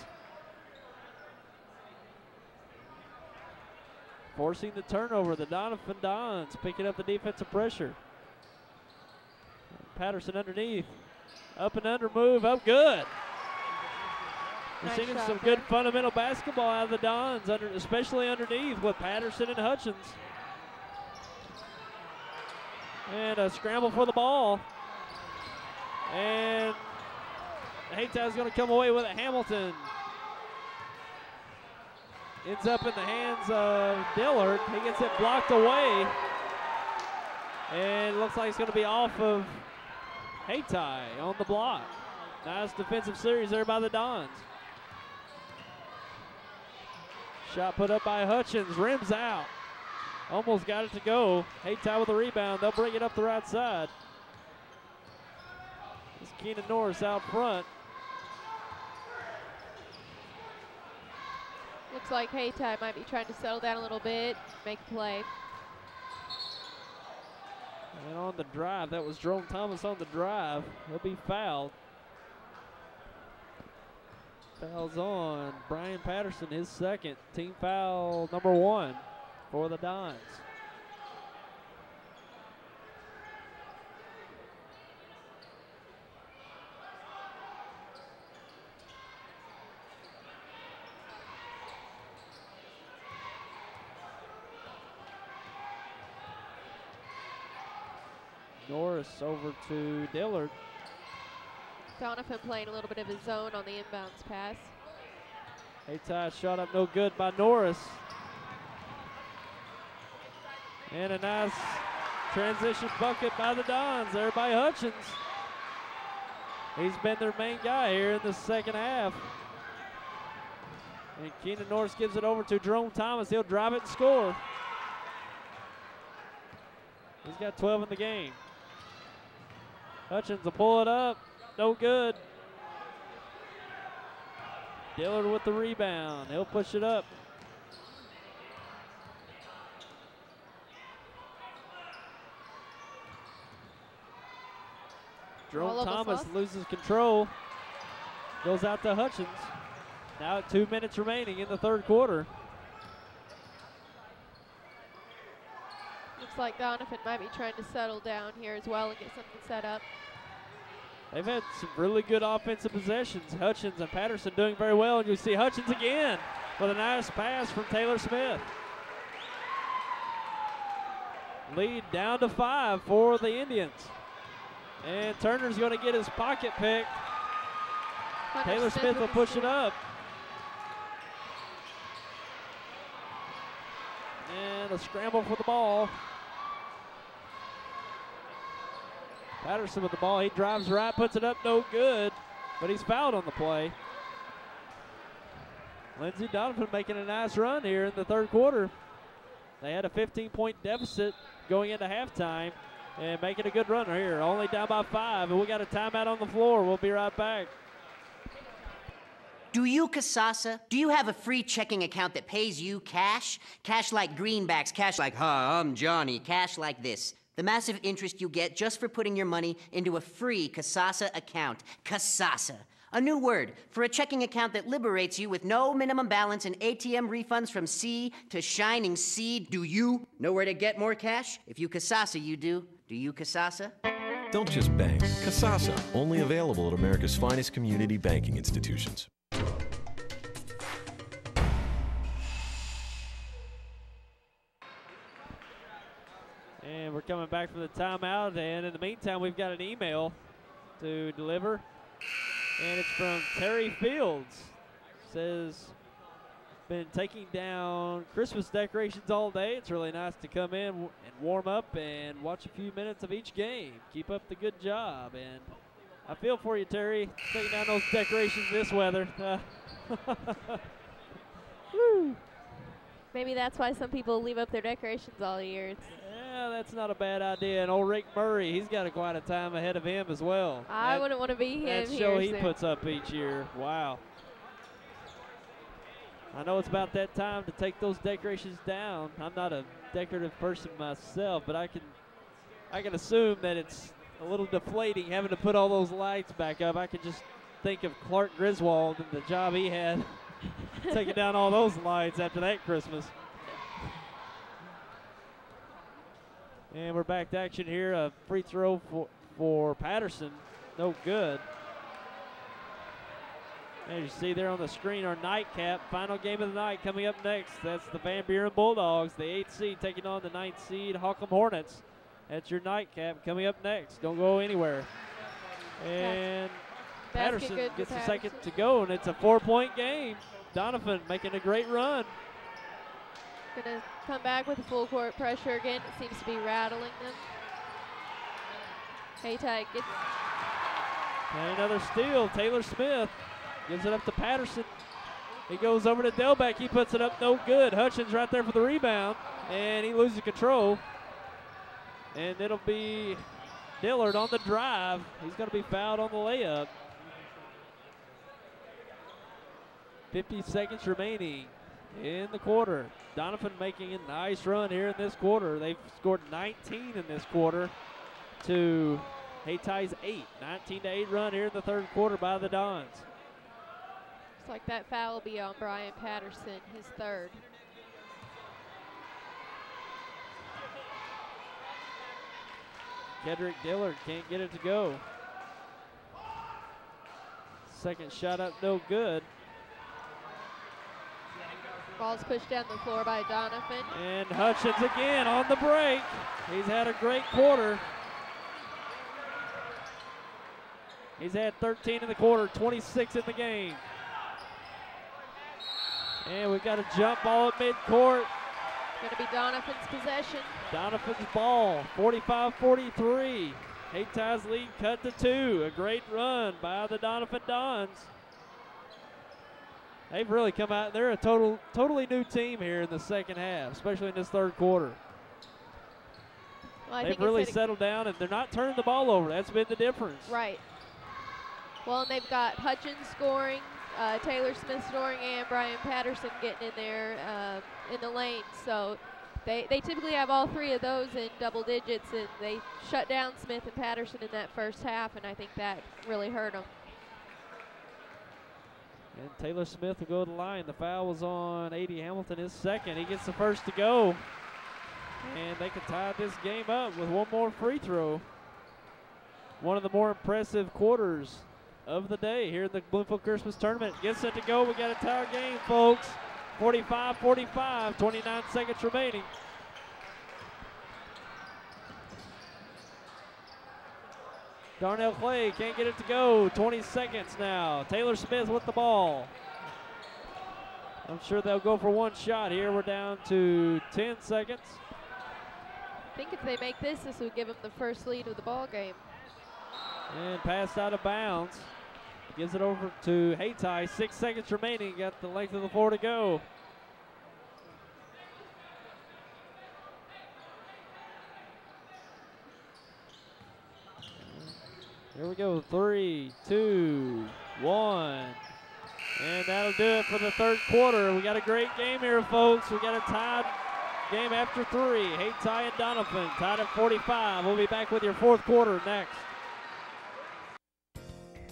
Forcing the turnover, the Doniphan Dons picking up the defensive pressure. Patterson underneath. Up and under move, up good. We're seeing some good fundamental basketball out of the Dons, especially underneath with Patterson and Hutchins. And a scramble for the ball. And Haytai's going to come away with it. Hamilton ends up in the hands of Dillard. He gets it blocked away. And it looks like it's going to be off of Hayti on the block. Nice defensive series there by the Dons. Shot put up by Hutchins, rims out. Almost got it to go. Hayti with a rebound. They'll bring it up the right side. It's Keenan Norris out front. Looks like Hayti might be trying to settle down a little bit, make a play. And on the drive, that was Jerome Thomas on the drive. He'll be fouled. Fouls on Brian Patterson, his second. Team foul number 1 for the Dons. Norris over to Dillard. Doniphan playing a little bit of his zone on the inbounds pass. Hayti shot up no good by Norris. And a nice transition bucket by the Dons there by Hutchins. He's been their main guy here in the second half. And Keenan Norris gives it over to Jerome Thomas. He'll drive it and score. He's got 12 in the game. Hutchins will pull it up. No good. Dillard with the rebound. He'll push it up. Jerome Thomas loses control. Goes out to Hutchins. Now at 2 minutes remaining in the third quarter. Looks like Doniphan might be trying to settle down here as well and get something set up. They've had some really good offensive possessions. Hutchins and Patterson doing very well, and you see Hutchins again. with a nice pass from Taylor Smith. Lead down to 5 for the Indians. And Turner's going to get his pocket pick. Taylor Smith will push it up. And a scramble for the ball. Patterson with the ball. He drives right, puts it up, no good. But he's fouled on the play. Lindsey Doniphan making a nice run here in the third quarter. They had a 15-point deficit going into halftime and making a good run here. Only down by 5, and we got a timeout on the floor. We'll be right back. Do you, Kasasa? Do you have a free checking account that pays you cash? Cash like greenbacks, cash like, hi, I'm Johnny, cash like this. The massive interest you get just for putting your money into a free Kasasa account. Kasasa. A new word for a checking account that liberates you with no minimum balance and ATM refunds from sea to shining sea. Do you know where to get more cash? If you Kasasa, you do. Do you Kasasa? Don't just bank. Kasasa, only available at America's finest community banking institutions. And we're coming back from the timeout, and in the meantime, we've got an email to deliver. And it's from Terry Fields. Says, been taking down Christmas decorations all day. It's really nice to come in and warm up and watch a few minutes of each game. Keep up the good job. And I feel for you, Terry, taking down those decorations this weather. Woo. Maybe that's why some people leave up their decorations all year. Yeah, that's not a bad idea. And old Rick Murray, he's got quite a time ahead of him as well. I wouldn't want to be him that here show he soon. puts up each year. Wow. I know it's about that time to take those decorations down. I'm not a decorative person myself, but I can assume that it's a little deflating having to put all those lights back up. I can just think of Clark Griswold and the job he had taking down all those lights after that Christmas. And we're back to action here. A free throw for Patterson. No good. As you see there on the screen, our nightcap. Final game of the night coming up next. That's the Van Buren Bulldogs, the 8th seed, taking on the 9th seed Holcomb Hornets. That's your nightcap coming up next. Don't go anywhere. And Patterson gets a second to go, and it's a 4-point game. Doniphan making a great run. Gonna come back with full court pressure again. It seems to be rattling them. Hayti gets. And another steal. Taylor Smith gives it up to Patterson. He goes over to Delbeck. He puts it up, no good. Hutchins right there for the rebound, and he loses control. And it'll be Dillard on the drive. He's going to be fouled on the layup. 50 seconds remaining in the quarter. Doniphan making a nice run here in this quarter. They've scored 19 in this quarter to Hayti's 8. 19-8 run here in the third quarter by the Dons. Looks like that foul will be on Brian Patterson, his third. Kedrick Dillard can't get it to go. Second shot up, no good. Ball's pushed down the floor by Doniphan. And Hutchins again on the break. He's had a great quarter. He's had 13 in the quarter, 26 in the game. And we've got a jump ball at midcourt. Going to be Doniphan's possession. Doniphan's ball, 45-43. Hayti's lead cut to 2. A great run by the Doniphan Dons. They've really come out. They're a totally new team here in the second half, especially in this third quarter. Well, they've really settled down, and they're not turning the ball over. That's been the difference. Right. Well, and they've got Hutchins scoring, Taylor Smith scoring, and Brian Patterson getting in there in the lane. So they typically have all three of those in double digits, and they shut down Smith and Patterson in that first half, and I think that really hurt them. And Taylor Smith will go to the line. The foul was on A.D. Hamilton, his second. He gets the first to go. And they can tie this game up with one more free throw. One of the more impressive quarters of the day here in the Bloomfield Christmas Tournament. Gets it to go. We got a tie game, folks. 45-45, 29 seconds remaining. Darnell Clay can't get it to go. 20 seconds now. Taylor Smith with the ball. I'm sure they'll go for one shot here. We're down to 10 seconds. I think if they make this, this would give them the first lead of the ball game. And passed out of bounds. Gives it over to Hayti. 6 seconds remaining. Got the length of the floor to go. Here we go. 3, 2, 1. And that'll do it for the third quarter. We got a great game here, folks. We got a tied game after 3. Hayti and Doniphan tied at 45. We'll be back with your fourth quarter next.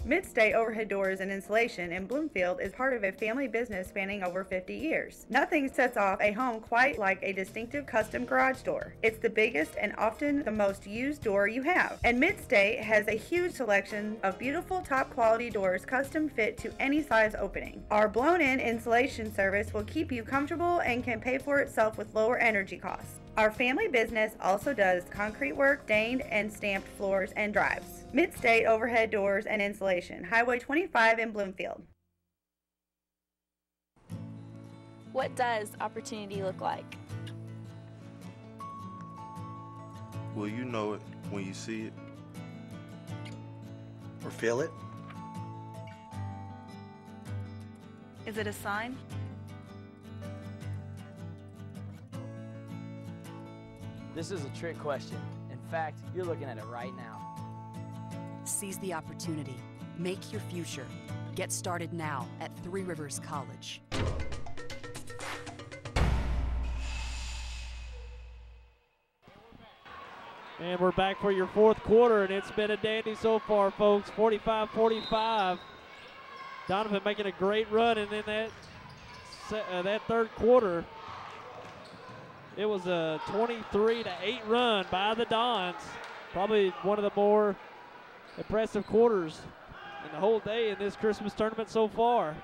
Midstate Overhead Doors and Insulation in Bloomfield is part of a family business spanning over 50 years. Nothing sets off a home quite like a distinctive custom garage door. It's the biggest and often the most used door you have. And Midstate has a huge selection of beautiful top quality doors custom fit to any size opening. Our blown-in insulation service will keep you comfortable and can pay for itself with lower energy costs. Our family business also does concrete work, stained and stamped floors and drives. Midstate Overhead Doors and Insulation, Highway 25 in Bloomfield. What does opportunity look like? Will you know it when you see it? Or feel it? Is it a sign? This is a trick question. In fact, you're looking at it right now. Seize the opportunity. Make your future. Get started now at Three Rivers College. And we're back for your fourth quarter, and it's been a dandy so far, folks. 45-45. Doniphan making a great run, and then that third quarter, it was a 23-8 run by the Dons. Probably one of the more impressive quarters in the whole day in this Christmas tournament so far.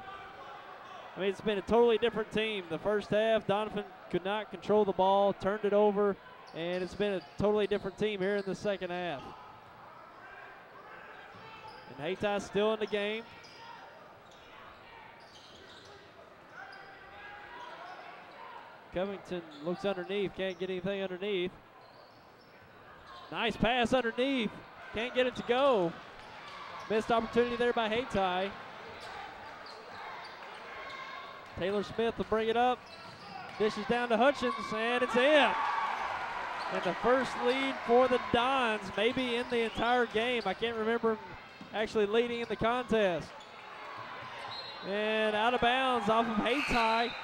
I mean, it's been a totally different team. The first half, Doniphan could not control the ball, turned it over, and it's been a totally different team here in the second half. And Hayti's still in the game. Covington looks underneath, can't get anything underneath. Nice pass underneath, can't get it to go. Missed opportunity there by Hayti. Taylor Smith will bring it up. Dishes down to Hutchins, and it's in. And the first lead for the Dons, maybe in the entire game. I can't remember him actually leading in the contest. And out of bounds off of Hayti.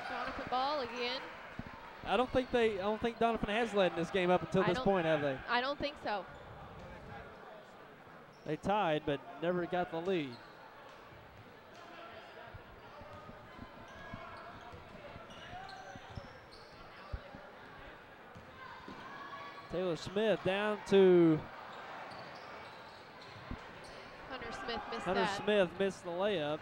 Doniphan ball again. I don't think Doniphan has led in this game up until this point, have they? I don't think so. They tied, but never got the lead. Taylor Smith down to Hunter Smith missed Hunter that. Smith missed the layup.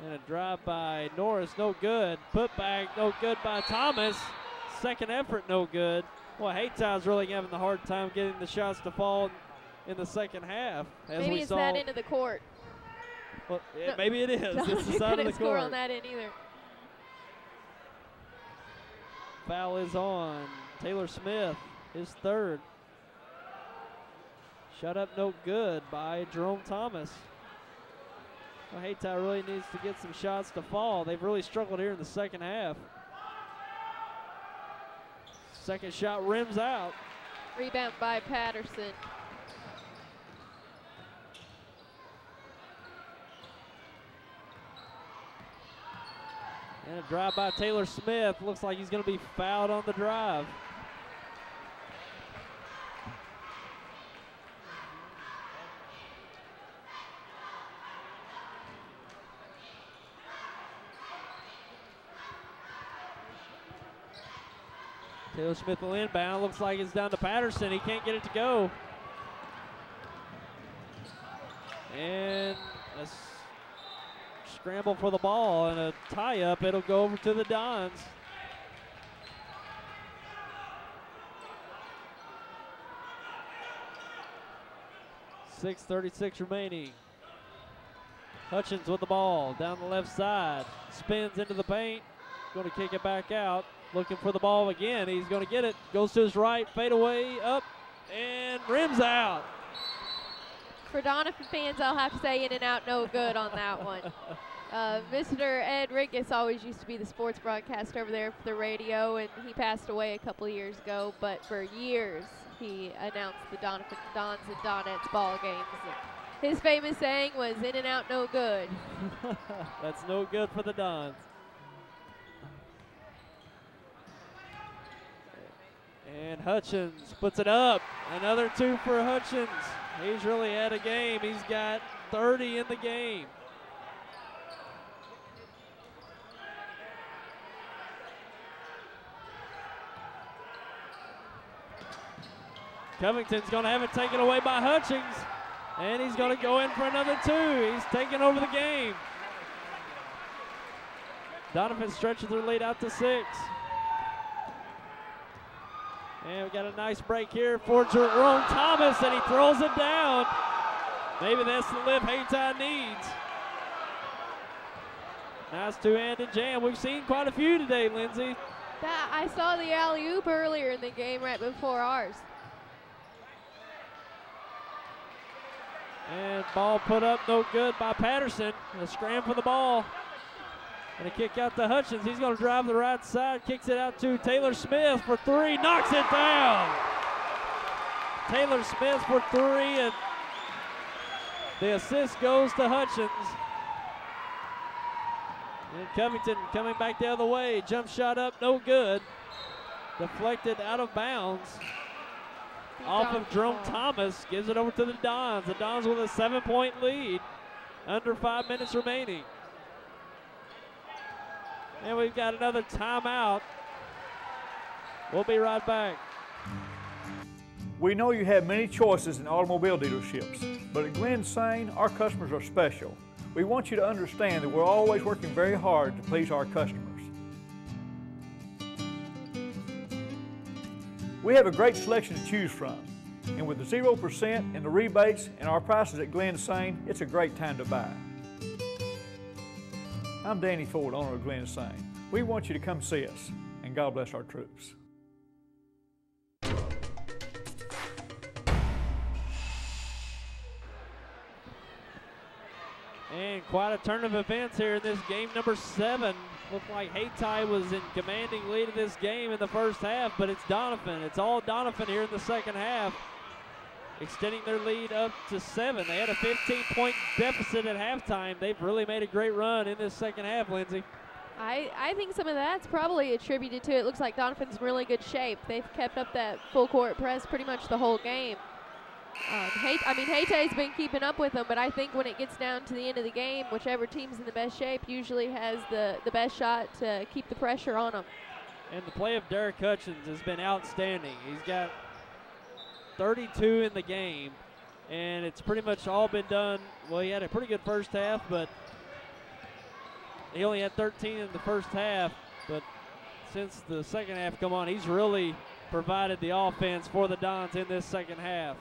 And a drive by Norris, no good. Put back, no good by Thomas. Second effort, no good. Well, Hayti's really having the hard time getting the shots to fall in the second half. As Maybe we it's saw. that end of the court. Well, yeah, maybe it is. It's the side of the score court. on that end either. Foul is on Taylor Smith, his third. Shut up, no good by Jerome Thomas. Well, Hayti really needs to get some shots to fall. They've really struggled here in the second half. Second shot rims out. Rebound by Patterson. And a drive by Taylor Smith. Looks like he's going to be fouled on the drive. Taylor Smith will inbound. Looks like it's down to Patterson. He can't get it to go. And scramble for the ball and a tie-up. It'll go over to the Dons. .6:36 remaining. Hutchins with the ball down the left side. Spins into the paint. Going to kick it back out. Looking for the ball again. He's going to get it. Goes to his right. Fade away. Up. And rims out. For Doniphan fans, I'll have to say in and out, no good on that one. Mr. Ed Rickes always used to be the sports broadcaster over there for the radio, and he passed away a couple of years ago. But for years, he announced the Doniphan Dons and Donettes ball games. His famous saying was, in and out, no good. That's no good for the Dons. And Hutchins puts it up. Another 2 for Hutchins. He's really had a game. He's got 30 in the game. Covington's going to have it taken away by Hutchins. And he's going to go in for another 2. He's taking over the game. Doniphan stretches their lead out to 6. And we got a nice break here for Jerome Thomas, and he throws it down. Maybe that's the lift Hayti needs. Nice two-handed jam. We've seen quite a few today, Lindsay. I saw the alley-oop earlier in the game right before ours. And ball put up, no good by Patterson. A scram for the ball. And a kick out to Hutchins. He's going to drive the right side, kicks it out to Taylor Smith for 3, knocks it down. Taylor Smith for 3, and the assist goes to Hutchins. And Covington coming back the other way. Jump shot up, no good. Deflected out of bounds. Off of Jerome Thomas, gives it over to the Dons. The Dons with a 7-point lead. Under 5 minutes remaining. And we've got another timeout. We'll be right back. We know you have many choices in automobile dealerships, but at Glen Sain, our customers are special. We want you to understand that we're always working very hard to please our customers. We have a great selection to choose from, and with the 0% and the rebates and our prices at Glen Sain, it's a great time to buy. I'm Danny Ford, owner of Glen Sain. We want you to come see us, and God bless our troops. And quite a turn of events here in this game number 7. Looked like Hayti was in commanding lead of this game in the first half, but it's Doniphan. It's all Doniphan here in the second half, extending their lead up to 7. They had a 15-point deficit at halftime. They've really made a great run in this second half, Lindsay. I think some of that's probably attributed to it. Looks like Doniphan's in really good shape. They've kept up that full court press pretty much the whole game. Hayty's been keeping up with them, but I think when it gets down to the end of the game, whichever team's in the best shape usually has the best shot to keep the pressure on them. And the play of Derek Hutchins has been outstanding. He's got 32 in the game, and it's pretty much all been done. Well, he had a pretty good first half, but he only had 13 in the first half. But since the second half come on, he's really provided the offense for the Dons in this second half.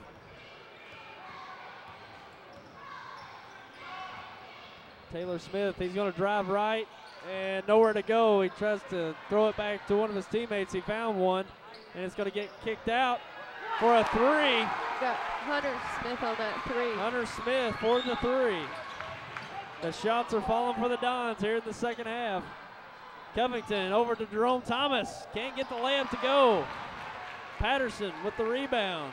Taylor Smith, he's going to drive right and nowhere to go. He tries to throw it back to one of his teammates. He found one, and it's going to get kicked out for a 3. Got Hunter Smith on that 3. Hunter Smith for the 3. The shots are falling for the Dons here in the second half. Covington over to Jerome Thomas. Can't get the layup to go. Patterson with the rebound.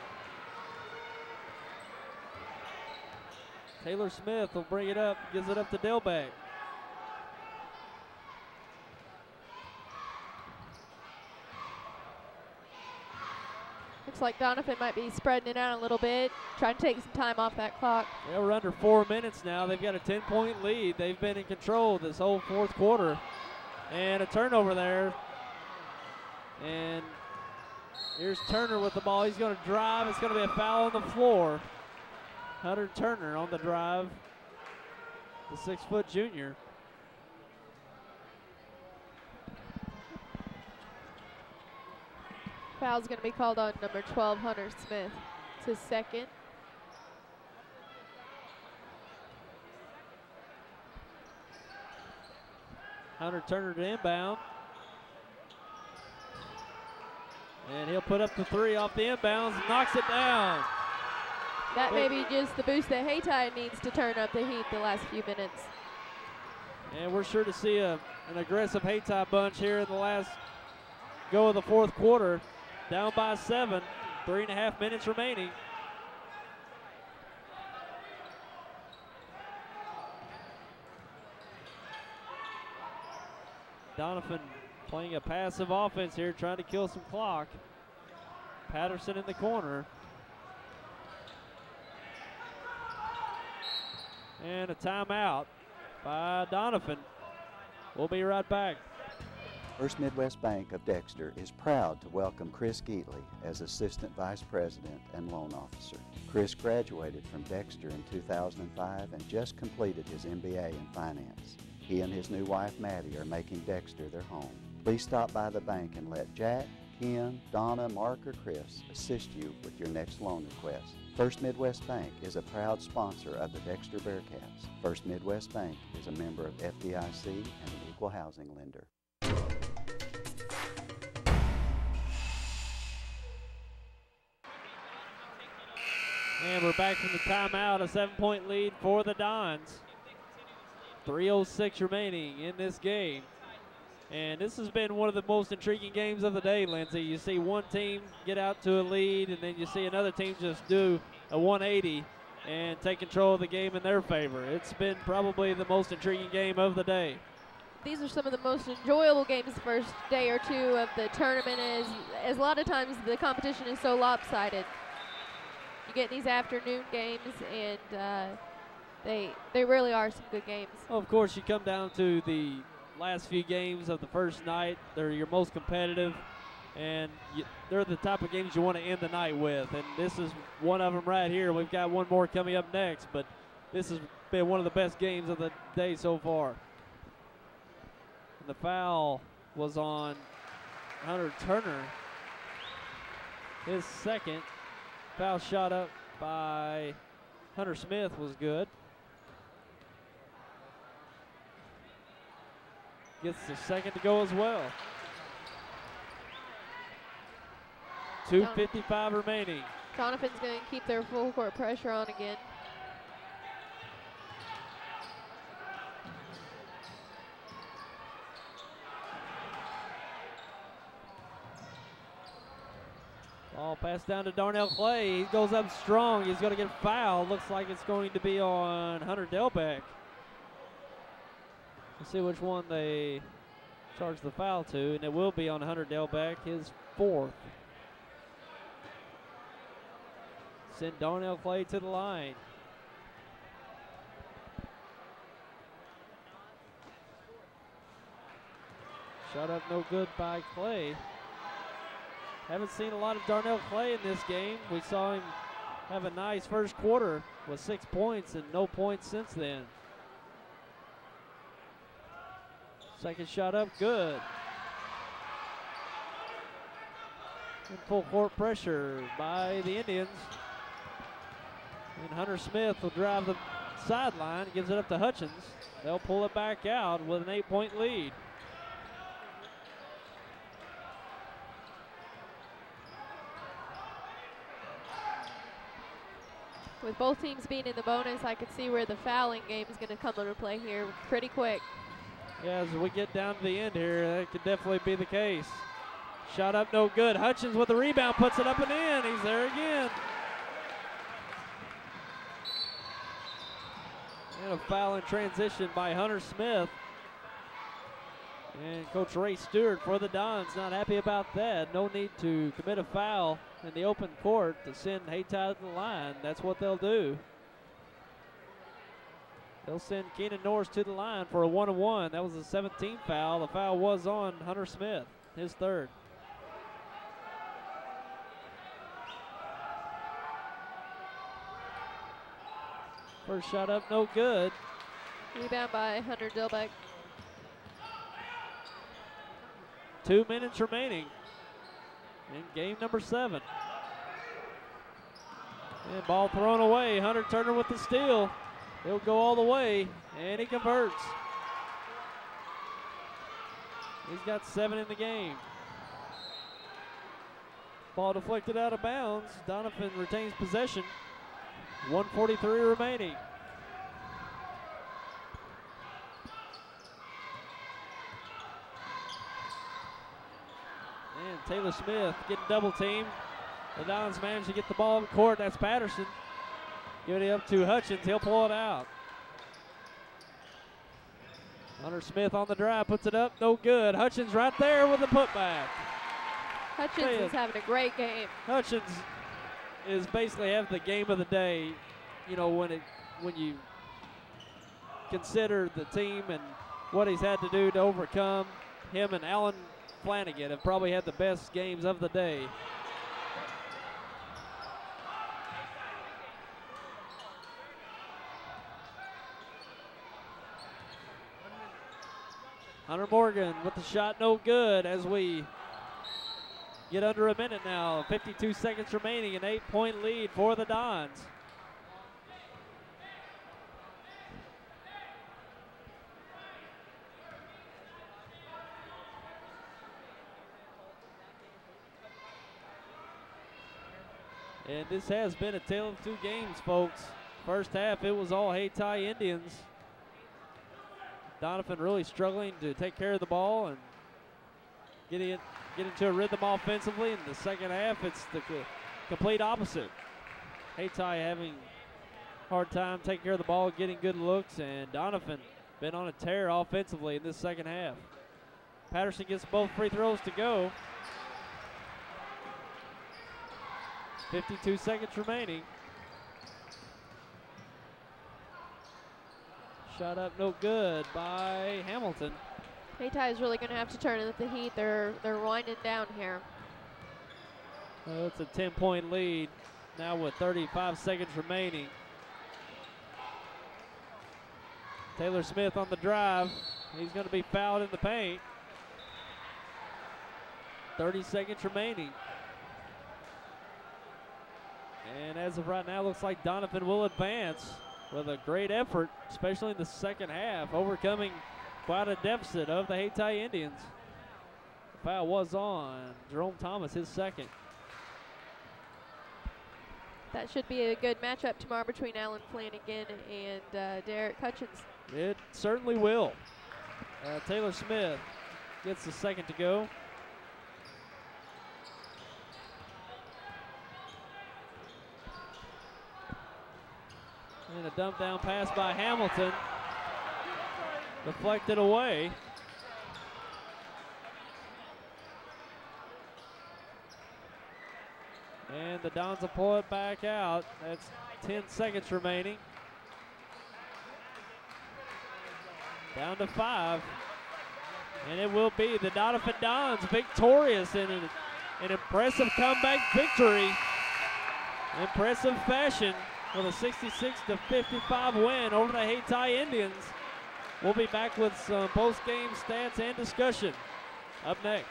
Taylor Smith will bring it up, gives it up to Delbeck. Looks like Doniphan might be spreading it out a little bit, trying to take some time off that clock. Yeah, we're under 4 minutes now. They've got a 10-point lead. They've been in control this whole fourth quarter. And a turnover there. And here's Turner with the ball. He's going to drive. It's going to be a foul on the floor. Hunter Turner on the drive, the 6-foot junior. Foul's going to be called on number 12, Hunter Smith. It's his second. Hunter Turner to inbound. And he'll put up the three off the inbounds, knocks it down. That may be just the boost that Hayti needs to turn up the heat the last few minutes. And we're sure to see an aggressive Hayti bunch here in the last go of the fourth quarter. Down by 7, 3.5 minutes remaining. Doniphan playing a passive offense here, trying to kill some clock. Patterson in the corner. And a timeout by Doniphan. We'll be right back. First Midwest Bank of Dexter is proud to welcome Chris Geatley as Assistant Vice President and Loan Officer. Chris graduated from Dexter in 2005 and just completed his MBA in Finance. He and his new wife, Maddie, are making Dexter their home. Please stop by the bank and let Jack, Ken, Donna, Mark, or Chris assist you with your next loan request. First Midwest Bank is a proud sponsor of the Dexter Bearcats. First Midwest Bank is a member of FDIC and an equal housing lender. And we're back from the timeout, a 7-point lead for the Dons. 3:06 remaining in this game. And this has been one of the most intriguing games of the day, Lindsey. You see one team get out to a lead, and then you see another team just do a 180 and take control of the game in their favor. It's been probably the most intriguing game of the day. These are some of the most enjoyable games the first day or two of the tournament, as a lot of times the competition is so lopsided. You get these afternoon games, and they really are some good games. Well, of course, you come down to the last few games of the first night. They're your most competitive, and they're the type of games you want to end the night with. And this is one of them right here. We've got one more coming up next, but this has been one of the best games of the day so far. And the foul was on Hunter Turner. His second. Foul shot up by Hunter Smith was good. Gets the second to go as well. 2:55 remaining. Doniphan's going to keep their full court pressure on again. Ball passed down to Darnell Clay. He goes up strong. He's going to get fouled. Looks like it's going to be on Hunter Delbeck. Let's see which one they charge the foul to, and it will be on Hunter Delbeck, his fourth. Send Darnell Clay to the line. Shot up no good by Clay. Haven't seen a lot of Darnell Clay in this game. We saw him have a nice first quarter with 6 points and no points since then. Second shot up, good. And full court pressure by the Indians. And Hunter Smith will drive the sideline, gives it up to Hutchins. They'll pull it back out with an 8-point lead. With both teams being in the bonus, I could see where the fouling game is going to come into play here pretty quick. Yeah, as we get down to the end here, that could definitely be the case. Shot up, no good. Hutchins with the rebound, puts it up and in. He's there again. And a foul in transition by Hunter Smith. And Coach Ray Stewart for the Dons not happy about that. No need to commit a foul in the open court to send Hayti to the line. That's what they'll do. They'll send Keenan Norris to the line for a 1-on-1. That was a 17th foul. The foul was on Hunter Smith, his third. First shot up, no good. Rebound by Hunter Delbeck. 2 minutes remaining. in game number 7. And ball thrown away. Hunter Turner with the steal. He'll go all the way, and he converts. He's got 7 in the game. Ball deflected out of bounds. Doniphan retains possession. 1:43 remaining. And Taylor Smith getting double teamed. The Dons manage to get the ball in court. That's Patterson. Giving it up to Hutchins. He'll pull it out. Hunter Smith on the drive, puts it up, no good. Hutchins right there with the putback. Hutchins is having a great game. Hutchins is basically having the game of the day. You know, when you consider the team and what he's had to do to overcome, him and Alan Flanagan have probably had the best games of the day. Hunter Morgan with the shot, no good as we get under a minute now. 52 seconds remaining, an 8-point lead for the Dons. And this has been a tale of 2 games, folks. First half, it was all Hayti Indians. Doniphan really struggling to take care of the ball and get into a rhythm offensively. In the second half, it's the complete opposite. Hayti having a hard time taking care of the ball, getting good looks, and Doniphan been on a tear offensively in this second half. Patterson gets both free throws to go. 52 seconds remaining. Shot up, no good by Hamilton. Hayti is really going to have to turn up the heat. They're winding down here. It's a 10-point lead now with 35 seconds remaining. Taylor Smith on the drive. He's going to be fouled in the paint. 30 seconds remaining. And as of right now, looks like Doniphan will advance with a great effort, especially in the second half, overcoming quite a deficit of the Hayti Indians. The foul was on Jerome Thomas, his second. That should be a good matchup tomorrow between Alan Flanagan and Derek Hutchins. It certainly will. Taylor Smith gets the second to go. And a dump down pass by Hamilton. Deflected away. And the Dons will pull it back out. That's 10 seconds remaining. Down to 5. And it will be the Doniphan Dons victorious in an impressive comeback victory. Impressive fashion with a 66-55 win over the Hayti Indians. We'll be back with some post-game stats and discussion up next.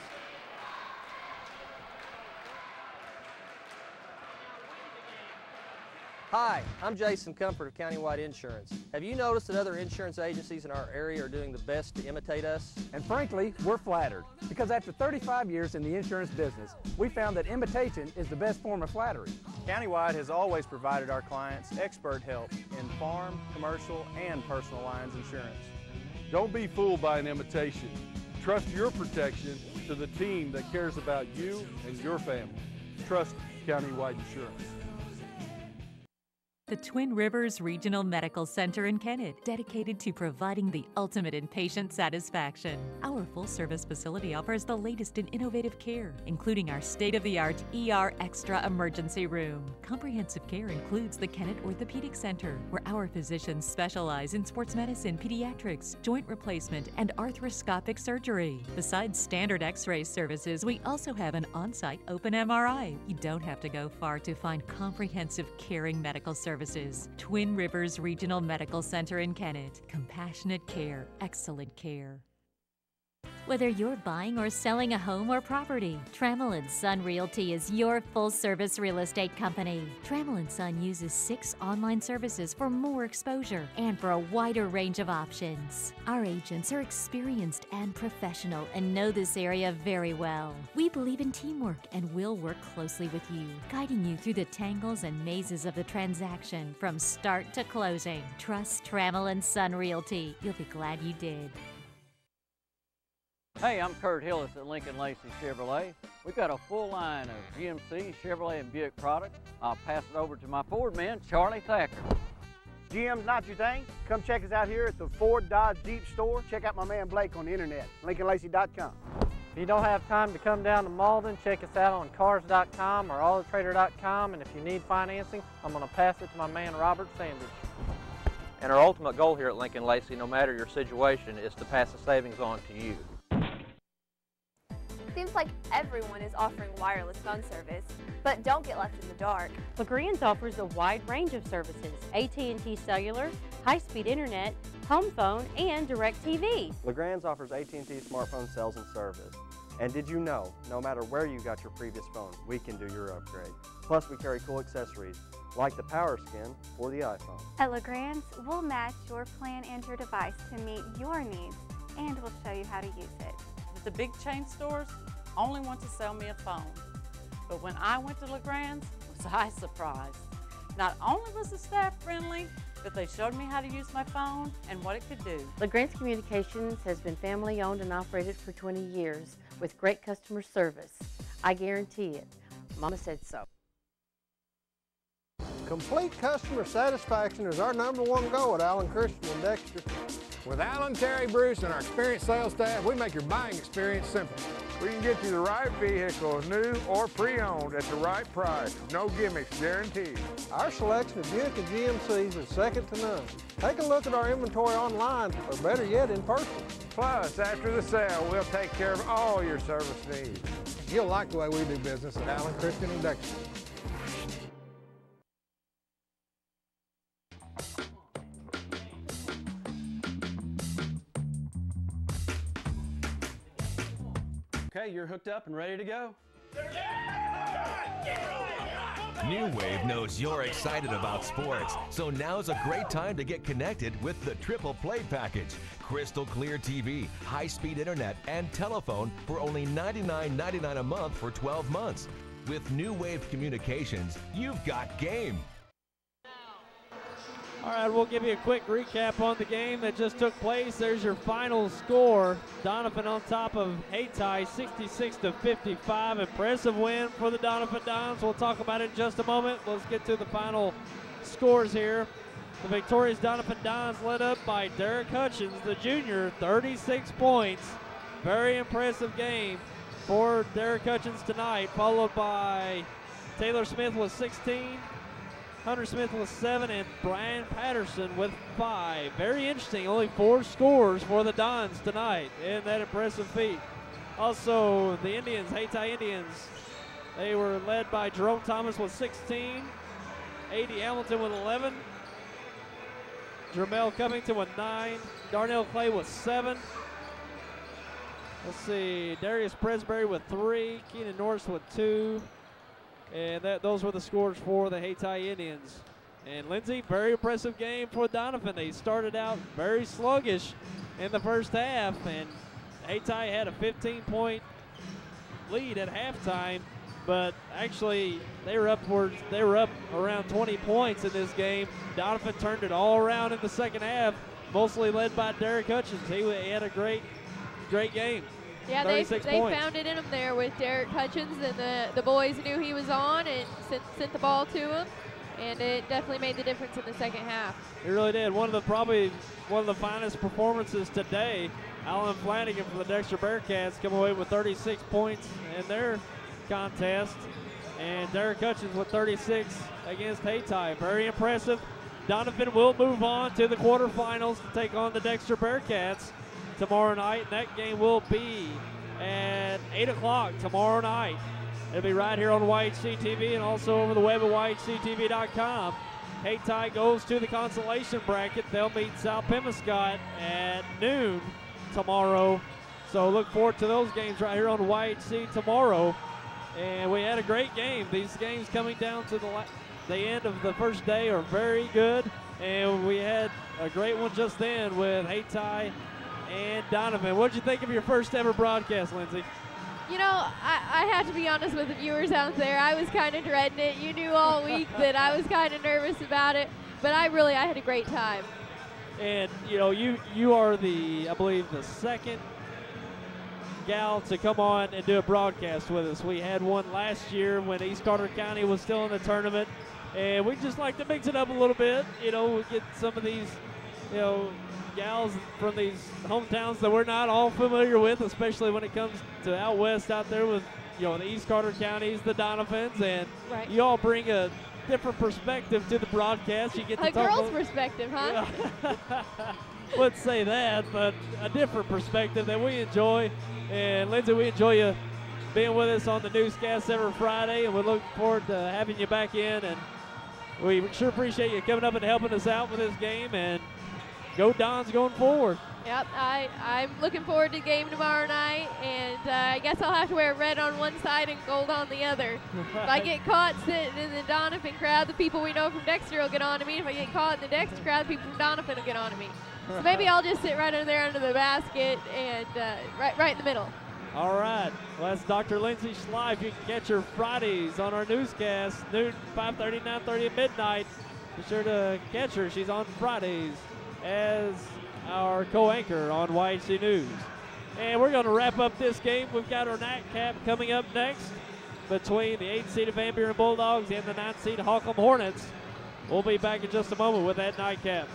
Hi, I'm Jason Comfort of Countywide Insurance. Have you noticed that other insurance agencies in our area are doing the best to imitate us? And frankly, we're flattered, because after 35 years in the insurance business, we found that imitation is the best form of flattery. Countywide has always provided our clients expert help in farm, commercial, and personal lines insurance. Don't be fooled by an imitation. Trust your protection to the team that cares about you and your family. Trust Countywide Insurance. The Twin Rivers Regional Medical Center in Kennett, dedicated to providing the ultimate in patient satisfaction. Our full-service facility offers the latest in innovative care, including our state-of-the-art ER Extra emergency room. Comprehensive care includes the Kennett Orthopedic Center, where our physicians specialize in sports medicine, pediatrics, joint replacement, and arthroscopic surgery. Besides standard X-ray services, we also have an on-site open MRI. You don't have to go far to find comprehensive, caring medical services. Twin Rivers Regional Medical Center in Kennett. Compassionate care, excellent care. Whether you're buying or selling a home or property, Trammell & Son Realty is your full-service real estate company. Trammell & Son uses 6 online services for more exposure and for a wider range of options. Our agents are experienced and professional and know this area very well. We believe in teamwork and will work closely with you, guiding you through the tangles and mazes of the transaction from start to closing. Trust Trammell & Son Realty. You'll be glad you did. Hey, I'm Kurt Hillis at Lincoln Lacey Chevrolet. We've got a full line of GMC, Chevrolet, and Buick products. I'll pass it over to my Ford man, Charlie Thacker. GM's not your thing? Come check us out here at the Ford Dodge Jeep store. Check out my man Blake on the internet, LincolnLacey.com. If you don't have time to come down to Malden, check us out on Cars.com or AutoTrader.com, and if you need financing, I'm going to pass it to my man Robert Sanders. And our ultimate goal here at Lincoln Lacey, no matter your situation, is to pass the savings on to you. Seems like everyone is offering wireless phone service, but don't get left in the dark. LeGrand's offers a wide range of services: AT&T Cellular, high-speed internet, home phone, and DirecTV. LeGrand's offers AT&T smartphone sales and service. And did you know, no matter where you got your previous phone, we can do your upgrade. Plus, we carry cool accessories, like the power skin for the iPhone. At LeGrand's, we'll match your plan and your device to meet your needs, and we'll show you how to use it. The big chain stores only want to sell me a phone. But when I went to LeGrand's, was I surprised. Not only was the staff friendly, but they showed me how to use my phone and what it could do. LeGrand's Communications has been family-owned and operated for 20 years with great customer service. I guarantee it. Mama said so. Complete customer satisfaction is our #1 goal at Allen Christian and Dexter. With Alan, Terry, Bruce, and our experienced sales staff, we make your buying experience simple. We can get you the right vehicle, new or pre-owned, at the right price. No gimmicks, guaranteed. Our selection of Buick and GMCs is second to none. Take a look at our inventory online, or better yet, in person. Plus, after the sale, we'll take care of all your service needs. You'll like the way we do business at Allen Christian and Dexter. Okay, you're hooked up and ready to go. New Wave knows you're excited about sports, so now's a great time to get connected with the Triple Play Package. Crystal clear TV, high-speed internet, and telephone for only $99.99 a month for 12 months. With New Wave Communications, you've got game. All right, we'll give you a quick recap on the game that just took place. There's your final score. Doniphan on top of Hayti, 66-55. Impressive win for the Doniphan Dons. We'll talk about it in just a moment. Let's get to the final scores here. The victorious Doniphan Dons led up by Derek Hutchins, the junior, 36 points. Very impressive game for Derek Hutchins tonight, followed by Taylor Smith with 16. Hunter Smith with 7, and Brian Patterson with 5. Very interesting, only 4 scores for the Dons tonight in that impressive feat. Also, the Indians, Hayti Indians, they were led by Jerome Thomas with 16, A.D. Hamilton with 11, Jermel Covington with 9, Darnell Clay with 7. Let's see, Darius Presbury with 3, Keenan Norris with 2. And those were the scores for the Hayti Indians. And Lindsay, very impressive game for Doniphan. They started out very sluggish in the first half, and Hayti had a 15-point lead at halftime, but actually they were up around 20 points in this game. Doniphan turned it all around in the second half, mostly led by Derek Hutchins. He had a great game. Yeah, they found it in him there with Derek Hutchins, and the boys knew he was on and sent the ball to him, and it definitely made the difference in the second half. It really did. Probably one of the finest performances today. Alan Flanagan from the Dexter Bearcats come away with 36 points in their contest, and Derek Hutchins with 36 against Hayti. Very impressive. Doniphan will move on to the quarterfinals to take on the Dexter Bearcats tomorrow night, and that game will be at 8 o'clock tomorrow night. It'll be right here on YHC TV and also over the web at YHCTV.com. Hayti goes to the consolation bracket. They'll meet South Pemiscot at noon tomorrow So look forward to those games right here on YHC tomorrow. And we had a great game. These games coming down to the end of the first day are very good. And we had a great one just then with Hayti and Doniphan. What did you think of your first ever broadcast, Lindsay? You know, I have to be honest with the viewers out there. I was kind of dreading it. You knew all week that I was kind of nervous about it. But I had a great time. And, you know, you are I believe, the second gal to come on and do a broadcast with us. We had one last year when East Carter County was still in the tournament, and we just like to mix it up a little bit. You know, we get some of these, you know, gals from these hometowns that we're not all familiar with, especially when it comes to out west out there with, you know, the East Carter counties, the Doniphans, and you all bring a different perspective to the broadcast. You get to a girl's perspective, huh? Yeah. Let's say that, but a different perspective that we enjoy. And Lindsay, we enjoy you being with us on the newscast every Friday, and we look forward to having you back in. And we sure appreciate you coming up and helping us out with this game. And go Dons going forward. Yep, I'm looking forward to the game tomorrow night, and I guess I'll have to wear red on one side and gold on the other. If I get caught sitting in the Doniphan crowd, the people we know from Dexter will get on to me. If I get caught in the Dexter crowd, the people from Doniphan will get on to me. So maybe I'll just sit right over there under the basket and right in the middle. All right. Well, that's Dr. Lindsay Schleif. You can catch her Fridays on our newscast, noon, 5:30, 9:30 at midnight. Be sure to catch her. She's on Fridays as our co-anchor on YHC News. And we're going to wrap up this game. We've got our nightcap coming up next between the 8th-seeded Van Buren Bulldogs and the 9th-seeded Holcomb Hornets. We'll be back in just a moment with that nightcap.